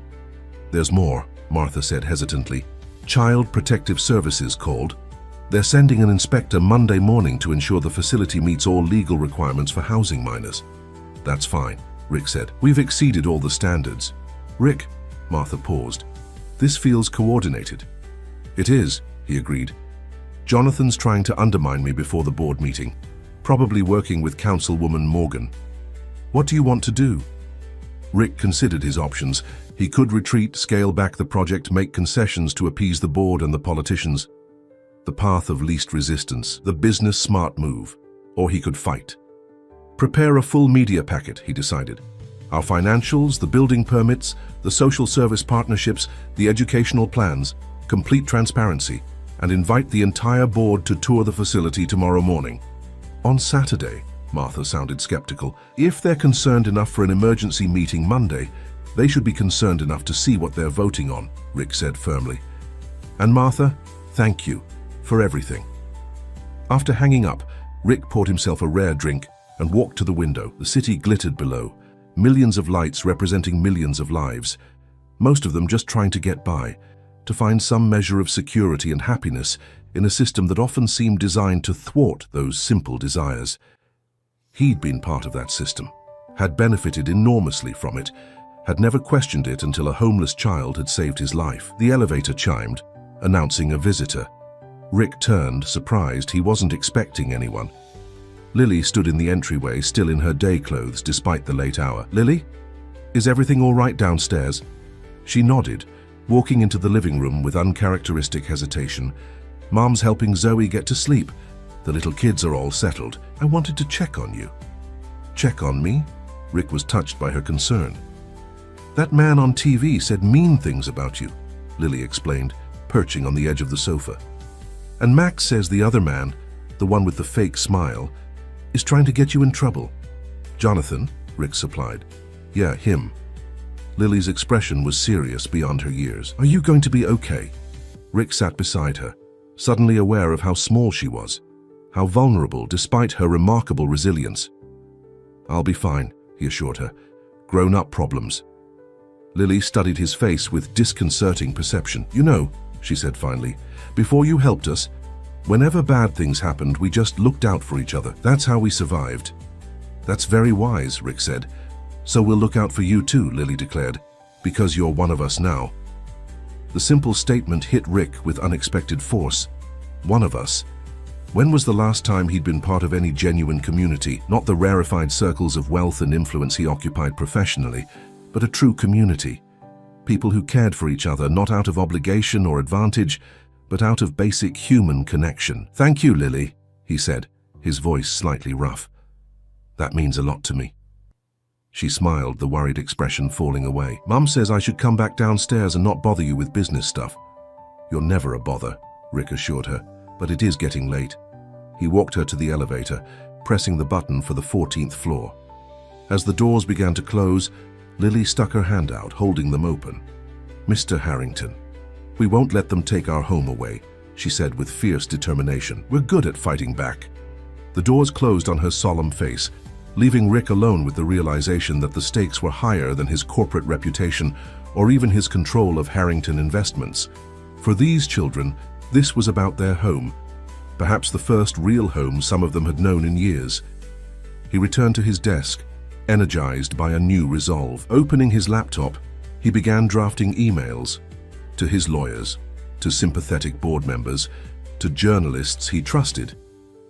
"There's more," Martha said hesitantly. "Child Protective Services called. They're sending an inspector Monday morning to ensure the facility meets all legal requirements for housing minors." "That's fine," Rick said. "We've exceeded all the standards." "Rick," Martha paused. "This feels coordinated." "It is," he agreed. "Jonathan's trying to undermine me before the board meeting, probably working with Councilwoman Morgan. What do you want to do?" Rick considered his options. He could retreat, scale back the project, make concessions to appease the board and the politicians. the path of least resistance, the business smart move, or he could fight. Prepare a full media packet, he decided. Our financials, the building permits, the social service partnerships, the educational plans, complete transparency, and invite the entire board to tour the facility tomorrow morning. On Saturday, Martha sounded skeptical. If they're concerned enough for an emergency meeting Monday, they should be concerned enough to see what they're voting on, Rick said firmly. And Martha, thank you for everything. After hanging up, Rick poured himself a rare drink and walked to the window. The city glittered below, millions of lights representing millions of lives, most of them just trying to get by, to find some measure of security and happiness in a system that often seemed designed to thwart those simple desires. He'd been part of that system, had benefited enormously from it, had never questioned it until a homeless child had saved his life. The elevator chimed, announcing a visitor. Rick turned, surprised. He wasn't expecting anyone. Lily stood in the entryway, still in her day clothes despite the late hour. Lily? Is everything all right downstairs? She nodded, walking into the living room with uncharacteristic hesitation. Mom's helping Zoe get to sleep. The little kids are all settled. I wanted to check on you. Check on me? Rick was touched by her concern. That man on TV said mean things about you, Lily explained, perching on the edge of the sofa. And Max says the other man, the one with the fake smile, is trying to get you in trouble. Jonathan, Rick supplied. Yeah, him. Lily's expression was serious beyond her years. Are you going to be okay? Rick sat beside her, suddenly aware of how small she was, how vulnerable despite her remarkable resilience. I'll be fine, he assured her. Grown-up problems. Lily studied his face with disconcerting perception. You know, she said finally, before you helped us, whenever bad things happened, we just looked out for each other. That's how we survived. That's very wise, Rick said. So we'll look out for you too, Lily declared, because you're one of us now. The simple statement hit Rick with unexpected force. One of us. When was the last time he'd been part of any genuine community, not the rarefied circles of wealth and influence he occupied professionally, but a true community? People who cared for each other, not out of obligation or advantage, but out of basic human connection. Thank you, Lily, he said, his voice slightly rough. That means a lot to me. She smiled, the worried expression falling away. Mum says I should come back downstairs and not bother you with business stuff. You're never a bother, Rick assured her, but it is getting late. He walked her to the elevator, pressing the button for the 14th floor. As the doors began to close, Lily stuck her hand out, holding them open. Mr. Harrington, we won't let them take our home away, she said with fierce determination. We're good at fighting back. The doors closed on her solemn face, leaving Rick alone with the realization that the stakes were higher than his corporate reputation or even his control of Harrington Investments. For these children, this was about their home, perhaps the first real home some of them had known in years. He returned to his desk, energized by a new resolve. Opening his laptop, he began drafting emails to his lawyers, to sympathetic board members, to journalists he trusted.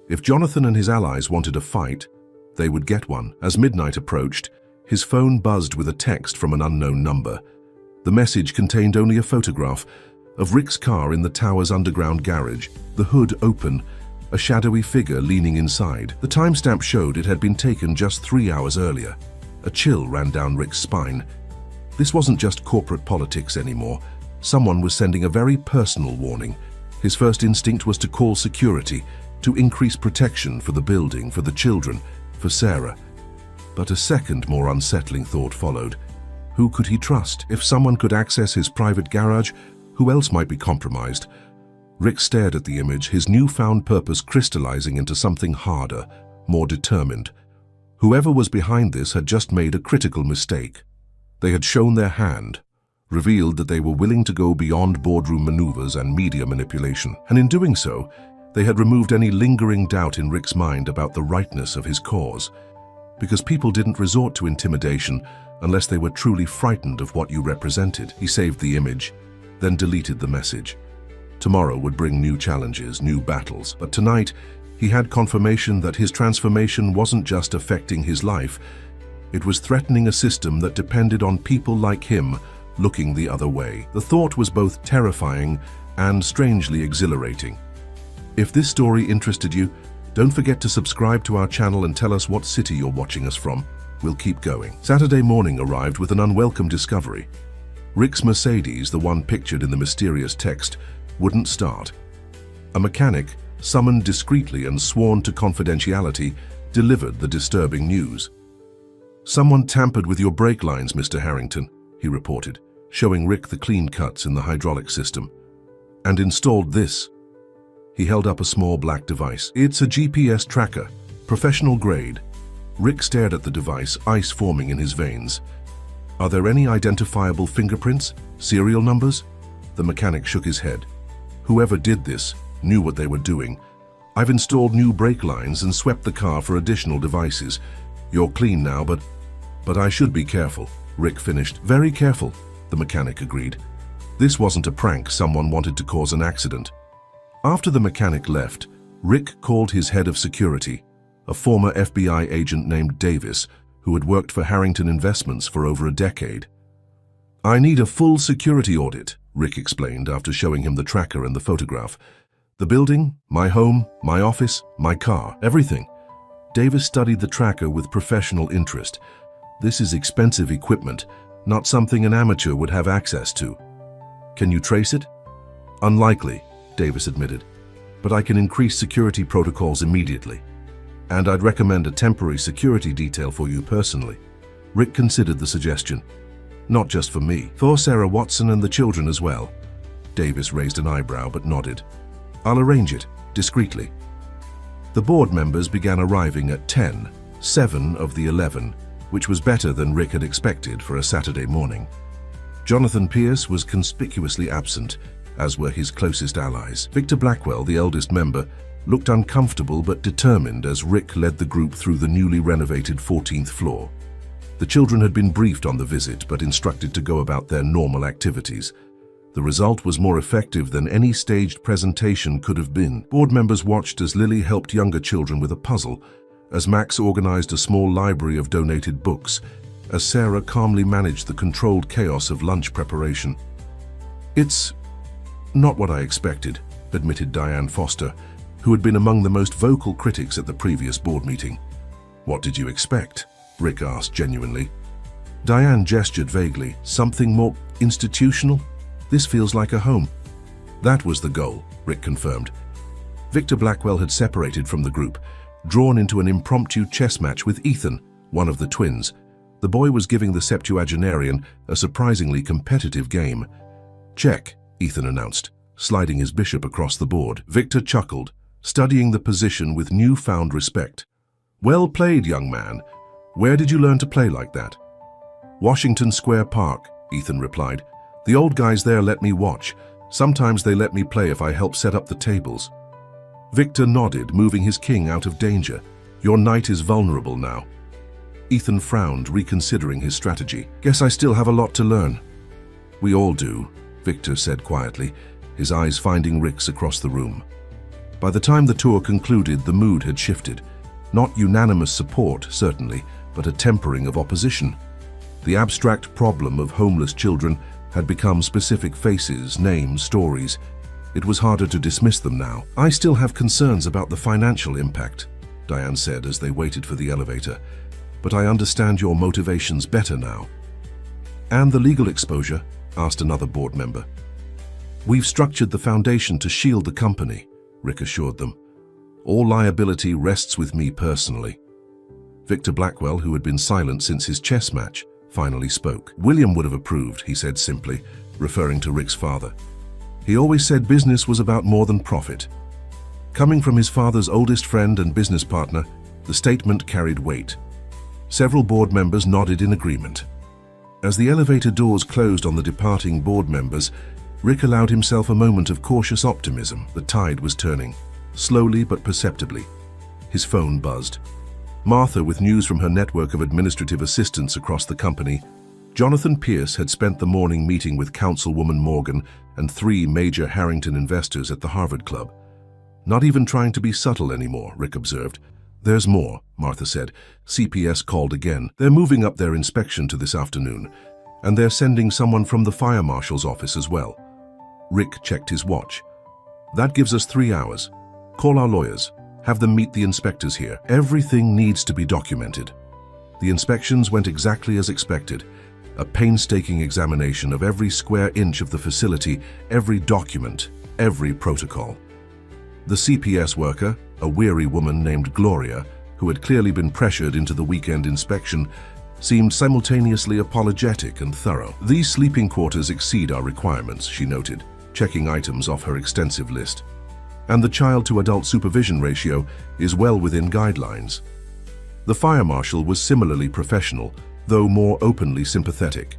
If Jonathan and his allies wanted a fight, they would get one. As midnight approached, his phone buzzed with a text from an unknown number. The message contained only a photograph of Rick's car in the tower's underground garage, the hood open, a shadowy figure leaning inside. The timestamp showed it had been taken just 3 hours earlier. A chill ran down Rick's spine. This wasn't just corporate politics anymore. Someone was sending a very personal warning. His first instinct was to call security, to increase protection for the building, for the children, for Sarah. But a second, more unsettling thought followed. Who could he trust? If someone could access his private garage, who else might be compromised? Rick stared at the image, his newfound purpose crystallizing into something harder, more determined. Whoever was behind this had just made a critical mistake. They had shown their hand, revealed that they were willing to go beyond boardroom maneuvers and media manipulation. And in doing so, they had removed any lingering doubt in Rick's mind about the rightness of his cause. Because people didn't resort to intimidation unless they were truly frightened of what you represented. He saved the image, then deleted the message. Tomorrow would bring new challenges, new battles. But tonight, he had confirmation that his transformation wasn't just affecting his life. It was threatening a system that depended on people like him looking the other way. The thought was both terrifying and strangely exhilarating. If this story interested you, don't forget to subscribe to our channel and tell us what city you're watching us from. We'll keep going. Saturday morning arrived with an unwelcome discovery. Rick's Mercedes, the one pictured in the mysterious text, wouldn't start. A mechanic, summoned discreetly and sworn to confidentiality, delivered the disturbing news. "Someone tampered with your brake lines, Mr. Harrington," he reported, showing Rick the clean cuts in the hydraulic system. "And installed this." He held up a small black device. "It's a GPS tracker, professional grade." Rick stared at the device, ice forming in his veins. "Are there any identifiable fingerprints? Serial numbers?" The mechanic shook his head. "Whoever did this knew what they were doing. I've installed new brake lines and swept the car for additional devices. You're clean now, but I should be careful," Rick finished. "Very careful," the mechanic agreed. This wasn't a prank someone wanted to cause an accident. After the mechanic left, Rick called his head of security, a former FBI agent named Davis, who had worked for Harrington Investments for over a decade. "I need a full security audit," Rick explained after showing him the tracker and the photograph. "The building, my home, my office, my car, everything." Davis studied the tracker with professional interest. "This is expensive equipment, not something an amateur would have access to." "Can you trace it?" "Unlikely," Davis admitted, "but I can increase security protocols immediately. And I'd recommend a temporary security detail for you personally." Rick considered the suggestion. "Not just for me, for Sarah Watson and the children as well." Davis raised an eyebrow but nodded. "I'll arrange it, discreetly." The board members began arriving at 10, 7 of the 11, which was better than Rick had expected for a Saturday morning. Jonathan Pierce was conspicuously absent, as were his closest allies. Victor Blackwell, the eldest member, looked uncomfortable but determined as Rick led the group through the newly renovated 14th floor. The children had been briefed on the visit but instructed to go about their normal activities. The result was more effective than any staged presentation could have been. Board members watched as Lily helped younger children with a puzzle, as Max organized a small library of donated books, as Sarah calmly managed the controlled chaos of lunch preparation. "It's not what I expected," admitted Diane Foster, who had been among the most vocal critics at the previous board meeting. "What did you expect?" Rick asked genuinely. Diane gestured vaguely. "Something more institutional? This feels like a home." "That was the goal," Rick confirmed. Victor Blackwell had separated from the group, drawn into an impromptu chess match with Ethan, one of the twins. The boy was giving the septuagenarian a surprisingly competitive game. "Check," Ethan announced, sliding his bishop across the board. Victor chuckled, studying the position with newfound respect. "Well played, young man. Where did you learn to play like that?" "Washington Square Park," Ethan replied. "The old guys there let me watch. Sometimes they let me play if I help set up the tables." Victor nodded, moving his king out of danger. "Your knight is vulnerable now." Ethan frowned, reconsidering his strategy. "Guess I still have a lot to learn." "We all do," Victor said quietly, his eyes finding Rick's across the room. By the time the tour concluded, the mood had shifted. Not unanimous support, certainly, but a tempering of opposition. The abstract problem of homeless children had become specific faces, names, stories. It was harder to dismiss them now. "I still have concerns about the financial impact," Diane said as they waited for the elevator. "But I understand your motivations better now." "And the legal exposure?" asked another board member. "We've structured the foundation to shield the company," Rick assured them. "All liability rests with me personally." Victor Blackwell, who had been silent since his chess match, finally spoke. "William would have approved," he said simply, referring to Rick's father. "He always said business was about more than profit." Coming from his father's oldest friend and business partner, the statement carried weight. Several board members nodded in agreement. As the elevator doors closed on the departing board members, Rick allowed himself a moment of cautious optimism. The tide was turning, slowly but perceptibly. His phone buzzed. Martha, with news from her network of administrative assistants across the company. Jonathan Pierce had spent the morning meeting with Councilwoman Morgan and 3 major Harrington investors at the Harvard Club. "Not even trying to be subtle anymore," Rick observed. "There's more," Martha said. "CPS called again. They're moving up their inspection to this afternoon, and they're sending someone from the fire marshal's office as well." Rick checked his watch. "That gives us 3 hours. Call our lawyers. Have them meet the inspectors here. Everything needs to be documented." The inspections went exactly as expected. A painstaking examination of every square inch of the facility, every document, every protocol. The CPS worker, a weary woman named Gloria, who had clearly been pressured into the weekend inspection, seemed simultaneously apologetic and thorough. "These sleeping quarters exceed our requirements," she noted, checking items off her extensive list. "And the child-to-adult supervision ratio is well within guidelines." The fire marshal was similarly professional, though more openly sympathetic.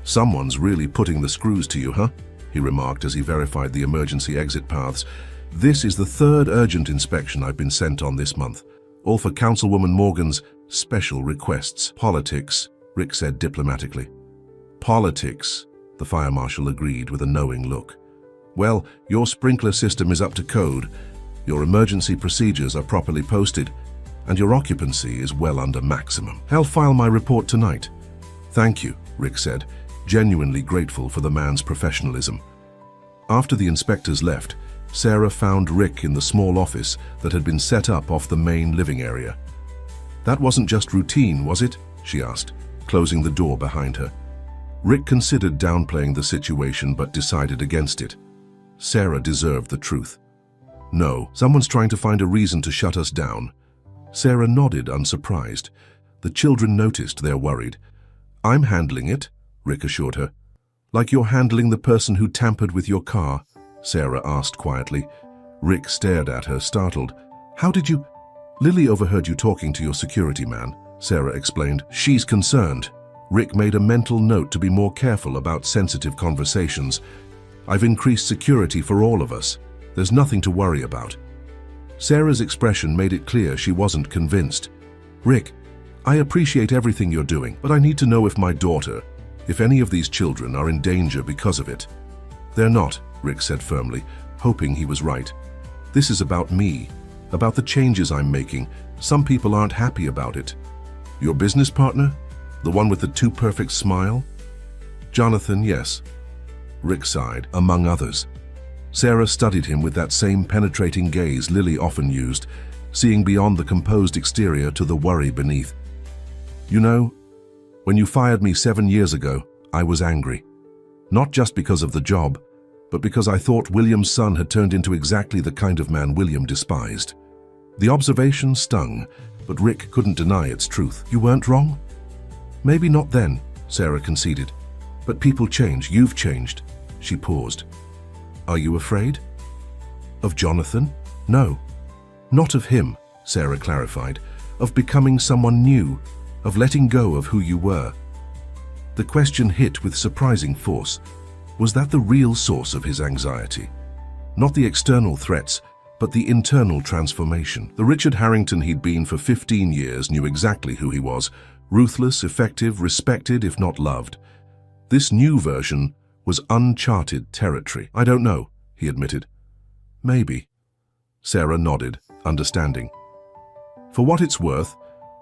"Someone's really putting the screws to you, huh?" he remarked as he verified the emergency exit paths. "This is the third urgent inspection I've been sent on this month, all for Councilwoman Morgan's special requests." "Politics," Rick said diplomatically. "Politics," the fire marshal agreed with a knowing look. "Well, your sprinkler system is up to code, your emergency procedures are properly posted, and your occupancy is well under maximum. I'll file my report tonight." "Thank you," Rick said, genuinely grateful for the man's professionalism. After the inspectors left, Sarah found Rick in the small office that had been set up off the main living area. "That wasn't just routine, was it?" she asked, closing the door behind her. Rick considered downplaying the situation but decided against it. Sarah deserved the truth. "No, someone's trying to find a reason to shut us down." Sarah nodded, unsurprised. The children noticed they're worried. "I'm handling it," Rick assured her. "Like you're handling the person who tampered with your car?" Sarah asked quietly. Rick stared at her, startled. "How did you—" "Lily overheard you talking to your security man," Sarah explained. "She's concerned." Rick made a mental note to be more careful about sensitive conversations. "I've increased security for all of us. There's nothing to worry about." Sarah's expression made it clear she wasn't convinced. "Rick, I appreciate everything you're doing, but I need to know if my daughter, if any of these children are in danger because of it." "They're not," Rick said firmly, hoping he was right. "This is about me, about the changes I'm making. Some people aren't happy about it." "Your business partner? The one with the too perfect smile?" "Jonathan, yes." Rick sighed. "Among others." Sarah studied him with that same penetrating gaze Lily often used, seeing beyond the composed exterior to the worry beneath. "You know, when you fired me 7 years ago, I was angry. Not just because of the job, but because I thought William's son had turned into exactly the kind of man William despised." The observation stung, but Rick couldn't deny its truth. "You weren't wrong?" "Maybe not then," Sarah conceded. "But people change. You've changed." She paused. "Are you afraid?" "Of Jonathan? No. Not of him," Sarah clarified. "Of becoming someone new, of letting go of who you were." The question hit with surprising force. Was that the real source of his anxiety? Not the external threats, but the internal transformation. The Richard Harrington he'd been for 15 years knew exactly who he was. Ruthless, effective, respected, if not loved. This new version was uncharted territory. "I don't know," he admitted. "Maybe." Sarah nodded, understanding. "For what it's worth,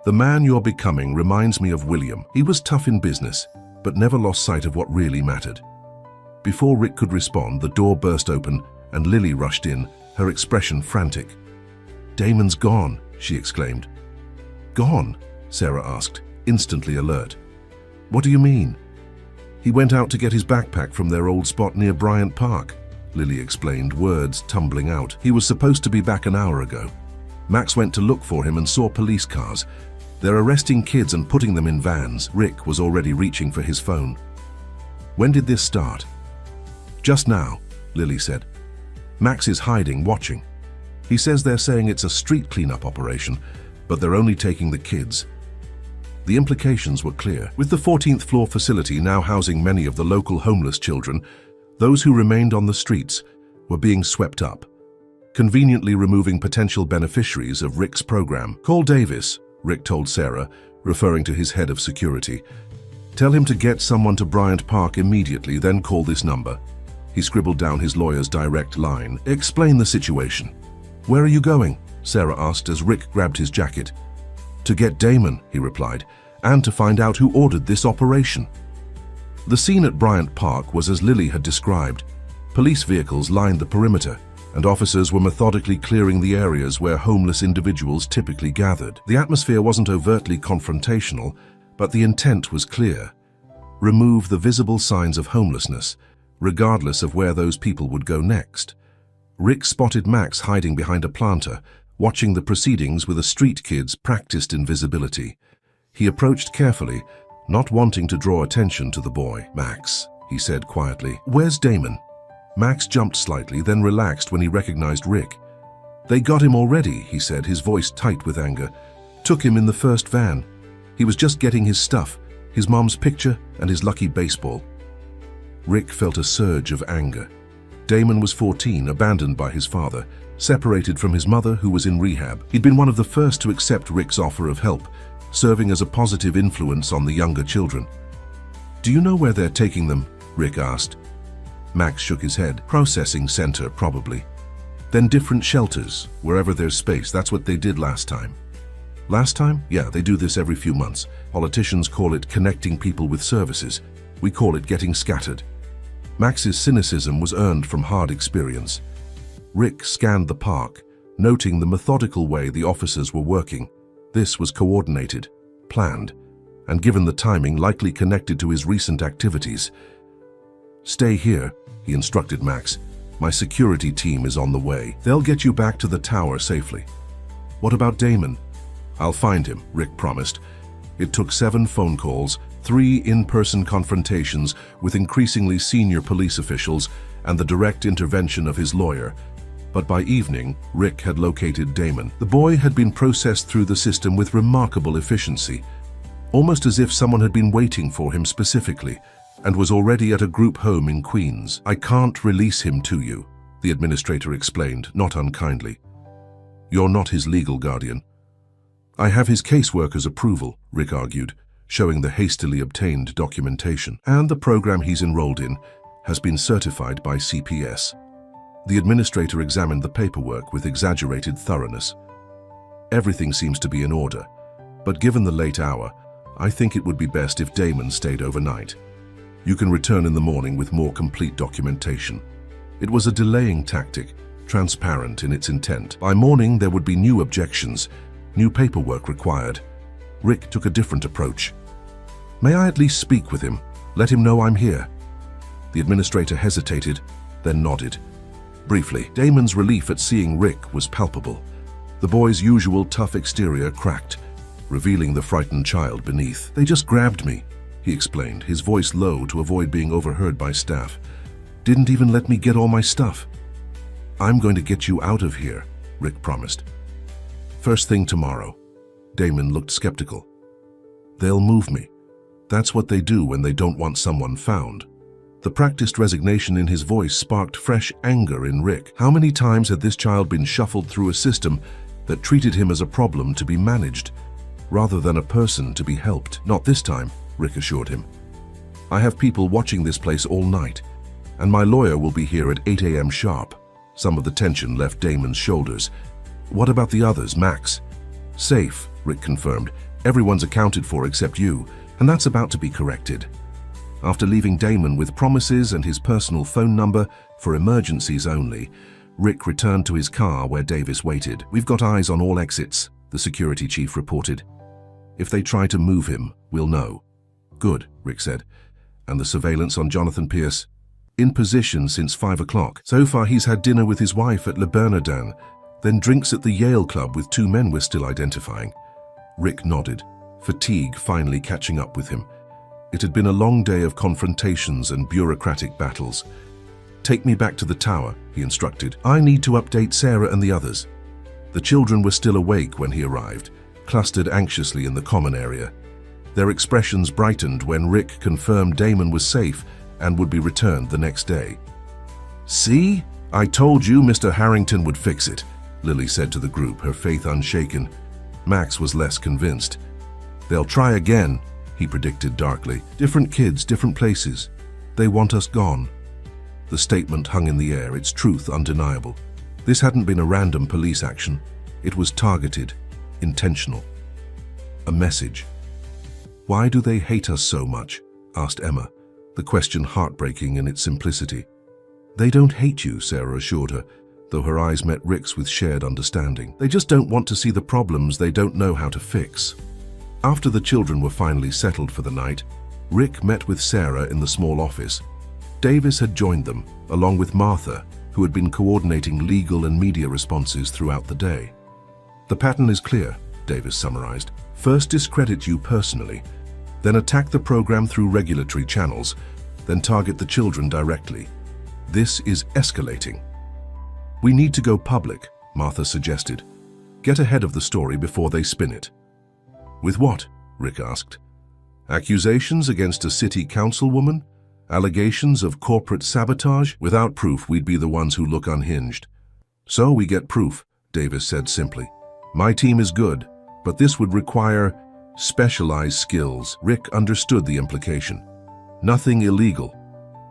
the man you're becoming reminds me of William. He was tough in business, but never lost sight of what really mattered." Before Rick could respond, the door burst open and Lily rushed in, her expression frantic. "Damon's gone," she exclaimed. "Gone?" Sarah asked, instantly alert. "What do you mean?" "He went out to get his backpack from their old spot near Bryant Park," Lily explained, words tumbling out. "He was supposed to be back an hour ago. Max went to look for him and saw police cars. They're arresting kids and putting them in vans." Rick was already reaching for his phone. "When did this start?" "Just now," Lily said. "Max is hiding, watching. He says they're saying it's a street cleanup operation, but they're only taking the kids." The implications were clear. With the 14th floor facility now housing many of the local homeless children, those who remained on the streets were being swept up, conveniently removing potential beneficiaries of Rick's program. "Call Davis," Rick told Sarah, referring to his head of security. "Tell him to get someone to Bryant Park immediately, then call this number." He scribbled down his lawyer's direct line. "Explain the situation." "Where are you going?" Sarah asked as Rick grabbed his jacket. "To get Damon," he replied, "and to find out who ordered this operation." The scene at Bryant Park was as Lily had described. Police vehicles lined the perimeter, and officers were methodically clearing the areas where homeless individuals typically gathered. The atmosphere wasn't overtly confrontational, but the intent was clear. Remove the visible signs of homelessness, regardless of where those people would go next. Rick spotted Max hiding behind a planter, watching the proceedings with a street kid's practiced invisibility. He approached carefully, not wanting to draw attention to the boy. "Max," he said quietly. "Where's Damon?" Max jumped slightly, then relaxed when he recognized Rick. "They got him already," he said, his voice tight with anger. "Took him in the first van. He was just getting his stuff, his mom's picture and his lucky baseball." Rick felt a surge of anger. Damon was 14, abandoned by his father, separated from his mother who was in rehab. He'd been one of the first to accept Rick's offer of help, serving as a positive influence on the younger children. "Do you know where they're taking them?" Rick asked. Max shook his head. "Processing center, probably. Then different shelters, wherever there's space. That's what they did last time." "Last time? Yeah, they do this every few months. Politicians call it connecting people with services. We call it getting scattered." Max's cynicism was earned from hard experience. Rick scanned the park, noting the methodical way the officers were working. This was coordinated, planned, and given the timing, likely connected to his recent activities. "Stay here," he instructed Max. "My security team is on the way. They'll get you back to the tower safely." "What about Damon?" "I'll find him," Rick promised. It took 7 phone calls, 3 in-person confrontations with increasingly senior police officials, and the direct intervention of his lawyer. But by evening, Rick had located Damon. The boy had been processed through the system with remarkable efficiency, almost as if someone had been waiting for him specifically, and was already at a group home in Queens. "I can't release him to you," the administrator explained, not unkindly. "You're not his legal guardian." "I have his caseworker's approval," Rick argued, showing the hastily obtained documentation. "And the program he's enrolled in has been certified by CPS." The administrator examined the paperwork with exaggerated thoroughness. "Everything seems to be in order, but given the late hour, I think it would be best if Damon stayed overnight. You can return in the morning with more complete documentation." It was a delaying tactic, transparent in its intent. By morning, there would be new objections, new paperwork required. Rick took a different approach. "May I at least speak with him? Let him know I'm here." The administrator hesitated, then nodded. Briefly, Damon's relief at seeing Rick was palpable. The boy's usual tough exterior cracked, revealing the frightened child beneath. "They just grabbed me," he explained, his voice low to avoid being overheard by staff. "Didn't even let me get all my stuff." "I'm going to get you out of here," Rick promised. "First thing tomorrow." Damon looked skeptical. "They'll move me. That's what they do when they don't want someone found." The practiced resignation in his voice sparked fresh anger in Rick. How many times had this child been shuffled through a system that treated him as a problem to be managed, rather than a person to be helped? "Not this time," Rick assured him. "I have people watching this place all night, and my lawyer will be here at 8 a.m. sharp." Some of the tension left Damon's shoulders. "What about the others, Max?" "Safe," Rick confirmed. "Everyone's accounted for except you, and that's about to be corrected." After leaving Damon with promises and his personal phone number for emergencies only, Rick returned to his car where Davis waited. "We've got eyes on all exits," the security chief reported. "If they try to move him, we'll know." "Good," Rick said. "And the surveillance on Jonathan Pierce?" "In position since 5 o'clock. So far he's had dinner with his wife at Le Bernardin, then drinks at the Yale Club with 2 men we're still identifying." Rick nodded, fatigue finally catching up with him. It had been a long day of confrontations and bureaucratic battles. "Take me back to the tower," he instructed. "I need to update Sarah and the others." The children were still awake when he arrived, clustered anxiously in the common area. Their expressions brightened when Rick confirmed Damon was safe and would be returned the next day. "See? I told you Mr. Harrington would fix it," Lily said to the group, her faith unshaken. Max was less convinced. "They'll try again," he predicted darkly. "Different kids, different places. They want us gone." The statement hung in the air, its truth undeniable. This hadn't been a random police action. It was targeted, intentional. A message. "Why do they hate us so much?" asked Emma, the question heartbreaking in its simplicity. "They don't hate you," Sarah assured her. though her eyes met Rick's with shared understanding. They just don't want to see the problems they don't know how to fix. After the children were finally settled for the night, Rick met with Sarah in the small office. Davis had joined them, along with Martha, who had been coordinating legal and media responses throughout the day. "The pattern is clear," Davis summarized. "First discredit you personally, then attack the program through regulatory channels, then target the children directly. This is escalating." "We need to go public," Martha suggested. "Get ahead of the story before they spin it." "With what?" Rick asked. "Accusations against a city councilwoman? Allegations of corporate sabotage? Without proof, we'd be the ones who look unhinged." "So we get proof," Davis said simply. "My team is good, but this would require specialized skills." Rick understood the implication. "Nothing illegal."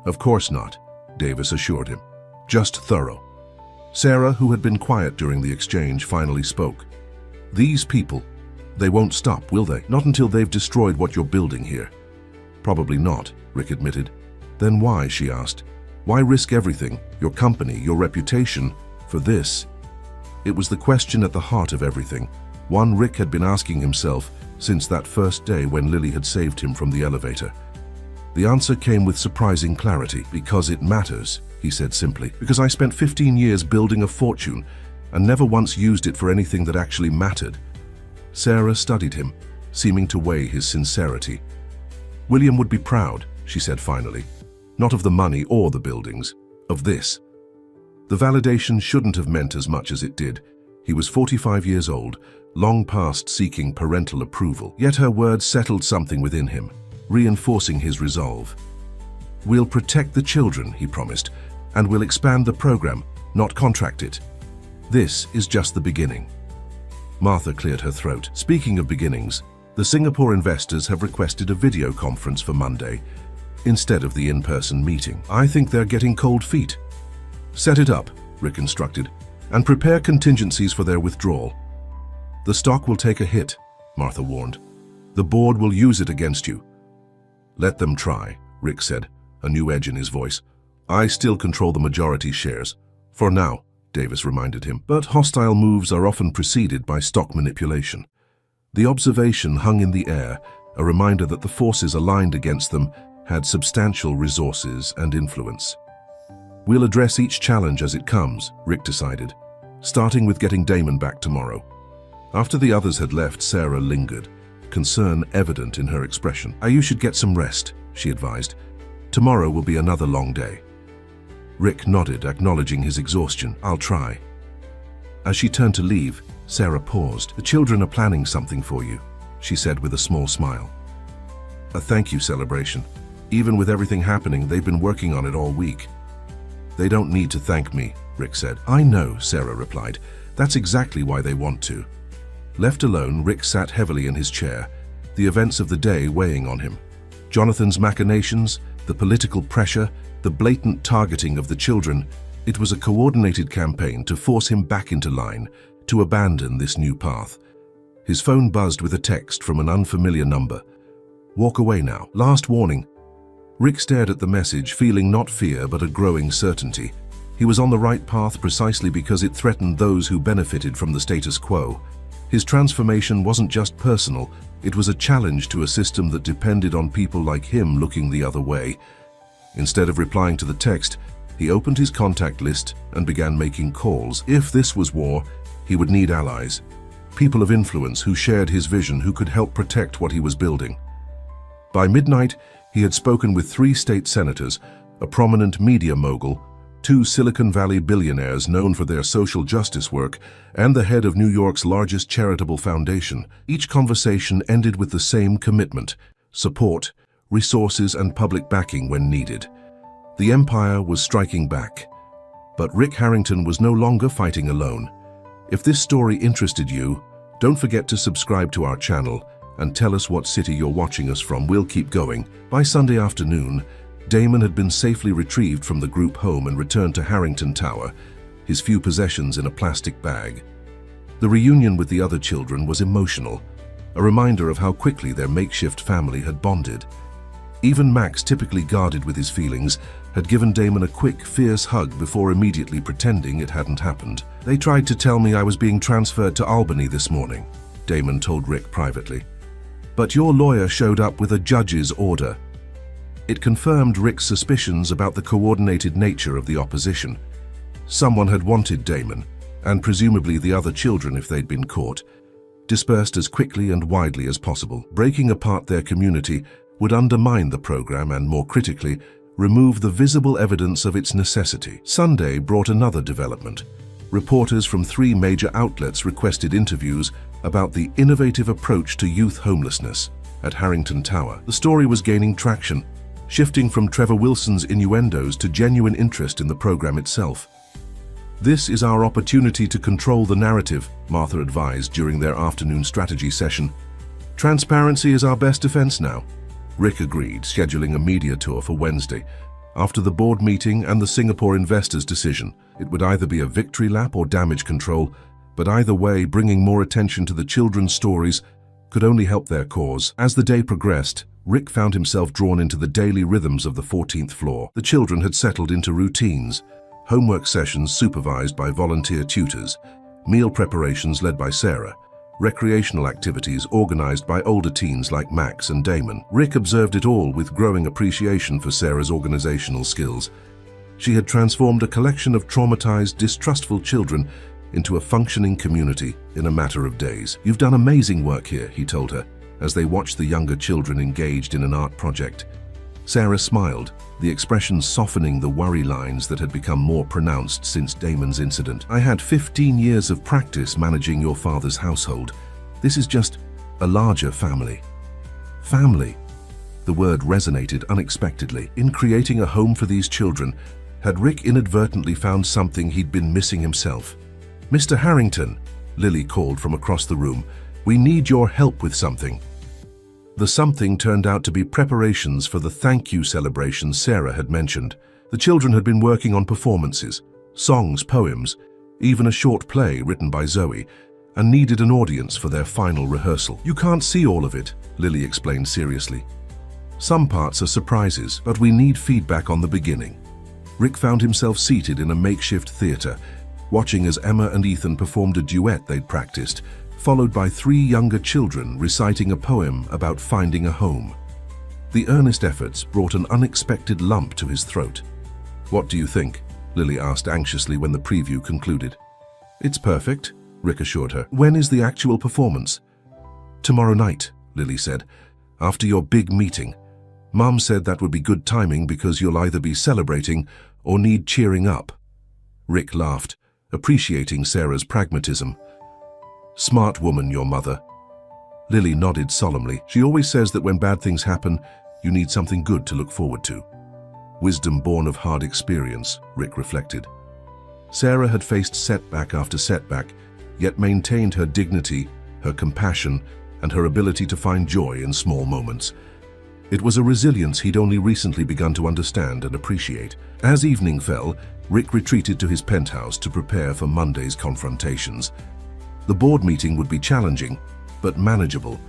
"Of course not," Davis assured him. "Just thorough." Sarah, who had been quiet during the exchange, finally spoke. "These people, they won't stop, will they? Not until they've destroyed what you're building here." "Probably not," Rick admitted. "Then why?" she asked. "Why risk everything, your company, your reputation, for this?" It was the question at the heart of everything, one Rick had been asking himself since that first day when Lily had saved him from the elevator. The answer came with surprising clarity. "Because it matters," he said simply. "Because I spent 15 years building a fortune and never once used it for anything that actually mattered." Sarah studied him, seeming to weigh his sincerity. "William would be proud," she said finally. "Not of the money or the buildings, of this." The validation shouldn't have meant as much as it did. He was 45 years old, long past seeking parental approval. Yet her words settled something within him, reinforcing his resolve. "We'll protect the children," he promised, "and we'll expand the program, not contract it. This is just the beginning." Martha cleared her throat. "Speaking of beginnings, the Singapore investors have requested a video conference for Monday, instead of the in-person meeting. I think they're getting cold feet." "Set it up," Rick instructed, "and prepare contingencies for their withdrawal." "The stock will take a hit," Martha warned. "The board will use it against you." "Let them try," Rick said, a new edge in his voice. "I still control the majority shares. For now," Davis reminded him. "But hostile moves are often preceded by stock manipulation." The observation hung in the air, a reminder that the forces aligned against them had substantial resources and influence. "We'll address each challenge as it comes," Rick decided, starting with getting Damon back tomorrow. After the others had left, Sarah lingered, concern evident in her expression. "You should get some rest," she advised. "Tomorrow will be another long day." Rick nodded, acknowledging his exhaustion. "I'll try." As she turned to leave, Sarah paused. "The children are planning something for you," she said with a small smile. "A thank you celebration. Even with everything happening, they've been working on it all week." "They don't need to thank me," Rick said. "I know," Sarah replied. "That's exactly why they want to." Left alone, Rick sat heavily in his chair, the events of the day weighing on him. Jonathan's machinations, the political pressure, the blatant targeting of the children. It was a coordinated campaign to force him back into line, to abandon this new path. His phone buzzed with a text from an unfamiliar number. "Walk away now. Last warning." Rick stared at the message, feeling not fear but a growing certainty. He was on the right path precisely because it threatened those who benefited from the status quo. His transformation wasn't just personal, it was a challenge to a system that depended on people like him looking the other way. Instead of replying to the text, he opened his contact list and began making calls. If this was war, he would need allies, people of influence who shared his vision, who could help protect what he was building. By midnight, he had spoken with 3 state senators, a prominent media mogul, 2 Silicon Valley billionaires known for their social justice work, and the head of New York's largest charitable foundation. Each conversation ended with the same commitment: support, resources, and public backing when needed. The empire was striking back. But Rick Harrington was no longer fighting alone. If this story interested you, don't forget to subscribe to our channel and tell us what city you're watching us from. We'll keep going. By Sunday afternoon, Damon had been safely retrieved from the group home and returned to Harrington Tower, his few possessions in a plastic bag. The reunion with the other children was emotional, a reminder of how quickly their makeshift family had bonded. Even Max, typically guarded with his feelings, had given Damon a quick, fierce hug before immediately pretending it hadn't happened. "They tried to tell me I was being transferred to Albany this morning," Damon told Rick privately. "But your lawyer showed up with a judge's order." It confirmed Rick's suspicions about the coordinated nature of the opposition. Someone had wanted Damon, and presumably the other children if they'd been caught, dispersed as quickly and widely as possible. Breaking apart their community would undermine the program and, more critically, remove the visible evidence of its necessity. Sunday brought another development. Reporters from 3 major outlets requested interviews about the innovative approach to youth homelessness at Harrington Tower. The story was gaining traction, shifting from Trevor Wilson's innuendos to genuine interest in the program itself. "This is our opportunity to control the narrative," Martha advised during their afternoon strategy session. "Transparency is our best defense now." Rick agreed, scheduling a media tour for Wednesday. After the board meeting and the Singapore investors' decision, it would either be a victory lap or damage control, but either way, bringing more attention to the children's stories could only help their cause. As the day progressed, Rick found himself drawn into the daily rhythms of the 14th floor. The children had settled into routines, homework sessions supervised by volunteer tutors, meal preparations led by Sarah, recreational activities organized by older teens like Max and Damon. Rick observed it all with growing appreciation for Sarah's organizational skills. She had transformed a collection of traumatized, distrustful children into a functioning community in a matter of days. "You've done amazing work here," he told her, as they watched the younger children engaged in an art project. Sarah smiled, the expression softening the worry lines that had become more pronounced since Damon's incident. "I had 15 years of practice managing your father's household. This is just a larger family." Family. The word resonated unexpectedly. In creating a home for these children, had Rick inadvertently found something he'd been missing himself? "Mr. Harrington," Lily called from across the room, "we need your help with something." The something turned out to be preparations for the thank you celebration Sarah had mentioned. The children had been working on performances, songs, poems, even a short play written by Zoe, and needed an audience for their final rehearsal. "You can't see all of it," Lily explained seriously. "Some parts are surprises, but we need feedback on the beginning." Rick found himself seated in a makeshift theater, watching as Emma and Ethan performed a duet they'd practiced, followed by 3 younger children reciting a poem about finding a home. The earnest efforts brought an unexpected lump to his throat. "What do you think?" Lily asked anxiously when the preview concluded. "It's perfect," Rick assured her. "When is the actual performance?" "Tomorrow night," Lily said, "after your big meeting. Mom said that would be good timing because you'll either be celebrating or need cheering up." Rick laughed, appreciating Sarah's pragmatism. "Smart woman, your mother." Lily nodded solemnly. "She always says that when bad things happen, you need something good to look forward to." Wisdom born of hard experience, Rick reflected. Sarah had faced setback after setback, yet maintained her dignity, her compassion, and her ability to find joy in small moments. It was a resilience he'd only recently begun to understand and appreciate. As evening fell, Rick retreated to his penthouse to prepare for Monday's confrontations. The board meeting would be challenging, but manageable.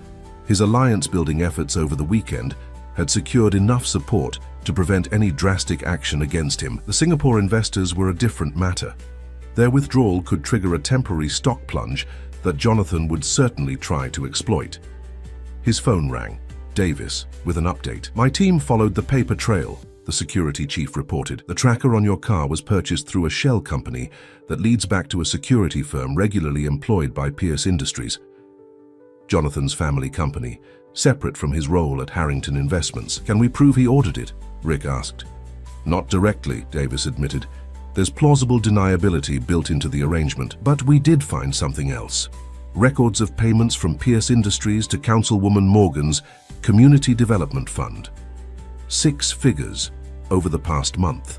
His alliance-building efforts over the weekend had secured enough support to prevent any drastic action against him. The Singapore investors were a different matter. Their withdrawal could trigger a temporary stock plunge that Jonathan would certainly try to exploit. His phone rang. Davis, with an update. "My team followed the paper trail," the security chief reported. "The tracker on your car was purchased through a shell company that leads back to a security firm regularly employed by Pierce Industries, Jonathan's family company, separate from his role at Harrington Investments. Can we prove he ordered it?" Rick asked. "Not directly," Davis admitted. "There's plausible deniability built into the arrangement, but we did find something else. Records of payments from Pierce Industries to Councilwoman Morgan's Community Development Fund. 6 figures over the past month."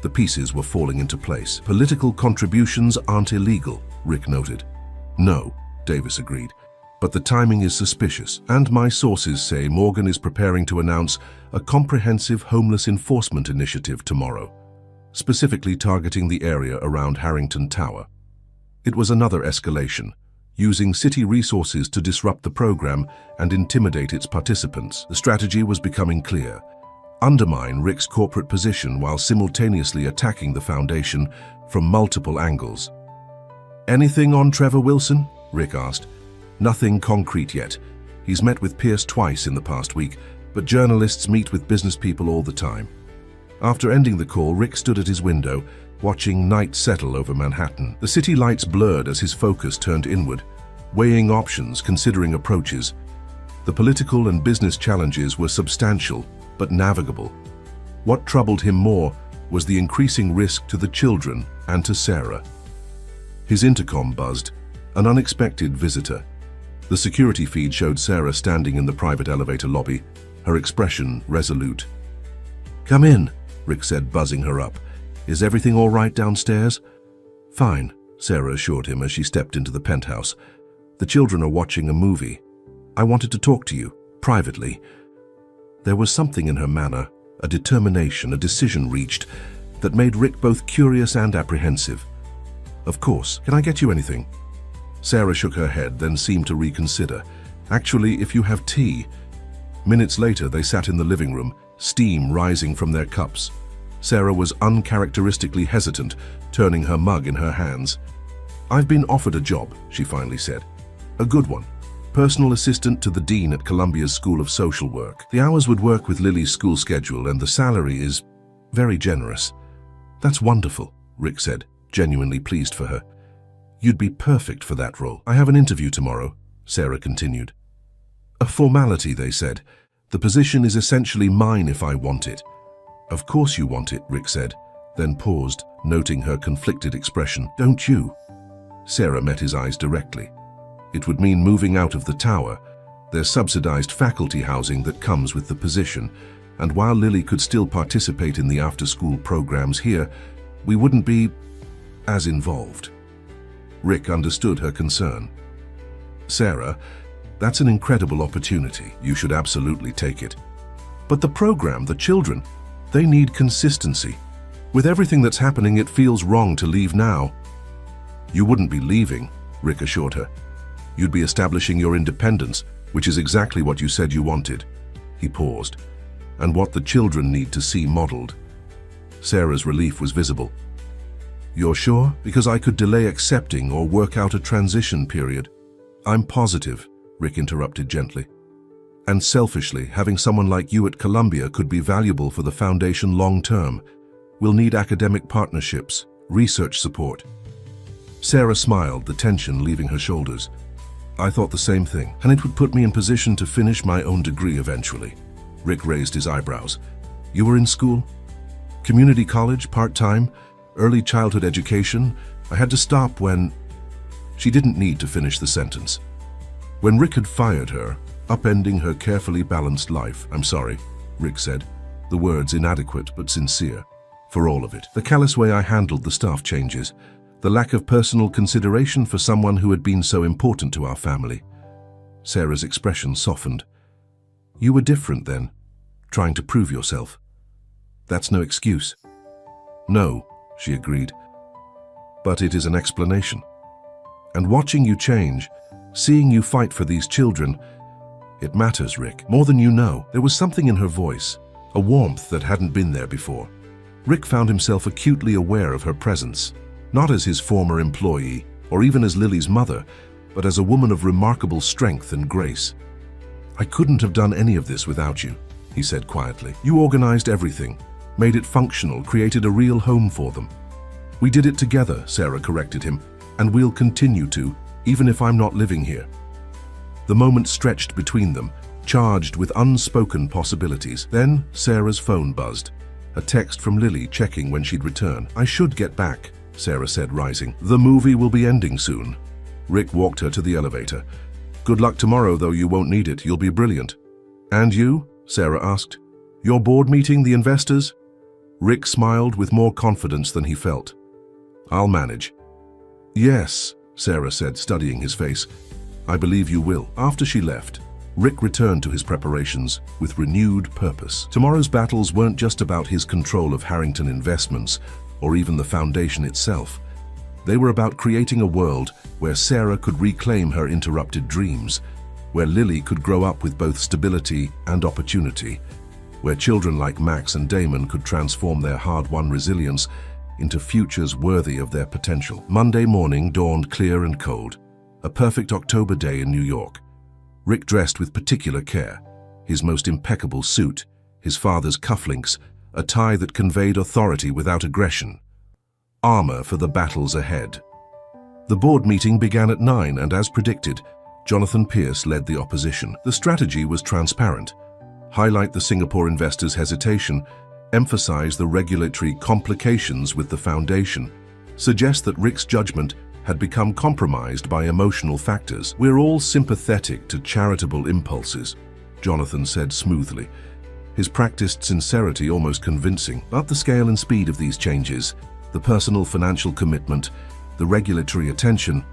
The pieces were falling into place. "Political contributions aren't illegal," Rick noted. "No," Davis agreed, "but the timing is suspicious, and my sources say Morgan is preparing to announce a comprehensive homeless enforcement initiative tomorrow, specifically targeting the area around Harrington Tower." It was another escalation. using city resources to disrupt the program and intimidate its participants. The strategy was becoming clear. Undermine Rick's corporate position while simultaneously attacking the foundation from multiple angles. "Anything on Trevor Wilson?" Rick asked. "Nothing concrete yet. He's met with Pierce twice in the past week, but journalists meet with business people all the time." After ending the call, Rick stood at his window, watching night settle over Manhattan. The city lights blurred as his focus turned inward, weighing options, considering approaches. The political and business challenges were substantial, but navigable. What troubled him more was the increasing risk to the children and to Sarah. His intercom buzzed, an unexpected visitor. The security feed showed Sarah standing in the private elevator lobby, her expression resolute. "Come in," Rick said, buzzing her up. "Is everything all right downstairs?" "Fine," Sarah assured him as she stepped into the penthouse. "The children are watching a movie. I wanted to talk to you, privately." There was something in her manner, a determination, a decision reached, that made Rick both curious and apprehensive. "Of course. Can I get you anything?" Sarah shook her head, then seemed to reconsider. "Actually, if you have tea." Minutes later, they sat in the living room, steam rising from their cups. Sarah was uncharacteristically hesitant, turning her mug in her hands. "I've been offered a job," she finally said. "A good one. Personal assistant to the dean at Columbia's School of Social Work. The hours would work with Lily's school schedule, and the salary is very generous." "That's wonderful," Rick said, genuinely pleased for her. "You'd be perfect for that role." "I have an interview tomorrow," Sarah continued. "A formality," they said. "The position is essentially mine if I want it." "Of course you want it," Rick said, then paused, noting her conflicted expression. "Don't you?" Sarah met his eyes directly. "It would mean moving out of the tower. There's subsidized faculty housing that comes with the position, and while Lily could still participate in the after-school programs here, we wouldn't be as involved." Rick understood her concern. "Sarah, that's an incredible opportunity. You should absolutely take it. But the program, the children, they need consistency. With everything that's happening, it feels wrong to leave now." "You wouldn't be leaving," Rick assured her. "You'd be establishing your independence, which is exactly what you said you wanted." He paused. "And what the children need to see modeled." Sarah's relief was visible. "You're sure? Because I could delay accepting or work out a transition period." "I'm positive," Rick interrupted gently. "And selfishly, having someone like you at Columbia could be valuable for the foundation long-term. We'll need academic partnerships, research support." Sarah smiled, the tension leaving her shoulders. "I thought the same thing, and it would put me in position to finish my own degree eventually." Rick raised his eyebrows. "You were in school? Community college, part-time, early childhood education? I had to stop when—" She didn't need to finish the sentence. When Rick had fired her, upending her carefully balanced life. "I'm sorry," Rick said, the words inadequate but sincere. "For all of it. The callous way I handled the staff changes, the lack of personal consideration for someone who had been so important to our family." Sarah's expression softened. "You were different then, trying to prove yourself. That's no excuse." "No," she agreed, "but it is an explanation. And watching you change, seeing you fight for these children, it matters, Rick, more than you know." There was something in her voice, a warmth that hadn't been there before. Rick found himself acutely aware of her presence, not as his former employee, or even as Lily's mother, but as a woman of remarkable strength and grace. "I couldn't have done any of this without you," he said quietly. "You organized everything, made it functional, created a real home for them." "We did it together," Sarah corrected him, "and we'll continue to, even if I'm not living here." The moment stretched between them, charged with unspoken possibilities. Then Sarah's phone buzzed, a text from Lily checking when she'd return. "I should get back," Sarah said, rising. "The movie will be ending soon." Rick walked her to the elevator. "Good luck tomorrow, though you won't need it. You'll be brilliant." "And you?" Sarah asked. "Your board meeting, the investors?" Rick smiled with more confidence than he felt. "I'll manage." "Yes," Sarah said, studying his face. "I believe you will." After she left, Rick returned to his preparations with renewed purpose. Tomorrow's battles weren't just about his control of Harrington Investments or even the foundation itself. They were about creating a world where Sarah could reclaim her interrupted dreams, where Lily could grow up with both stability and opportunity, where children like Max and Damon could transform their hard-won resilience into futures worthy of their potential. Monday morning dawned clear and cold, a perfect October day in New York. Rick dressed with particular care, his most impeccable suit, his father's cufflinks, a tie that conveyed authority without aggression. Armor for the battles ahead. The board meeting began at 9 and, as predicted, Jonathan Pierce led the opposition. The strategy was transparent. Highlight the Singapore investors' hesitation, emphasize the regulatory complications with the foundation, suggest that Rick's judgment had become compromised by emotional factors. "We're all sympathetic to charitable impulses," Jonathan said smoothly, his practiced sincerity almost convincing. But the scale and speed of these changes, the personal financial commitment, the regulatory attention,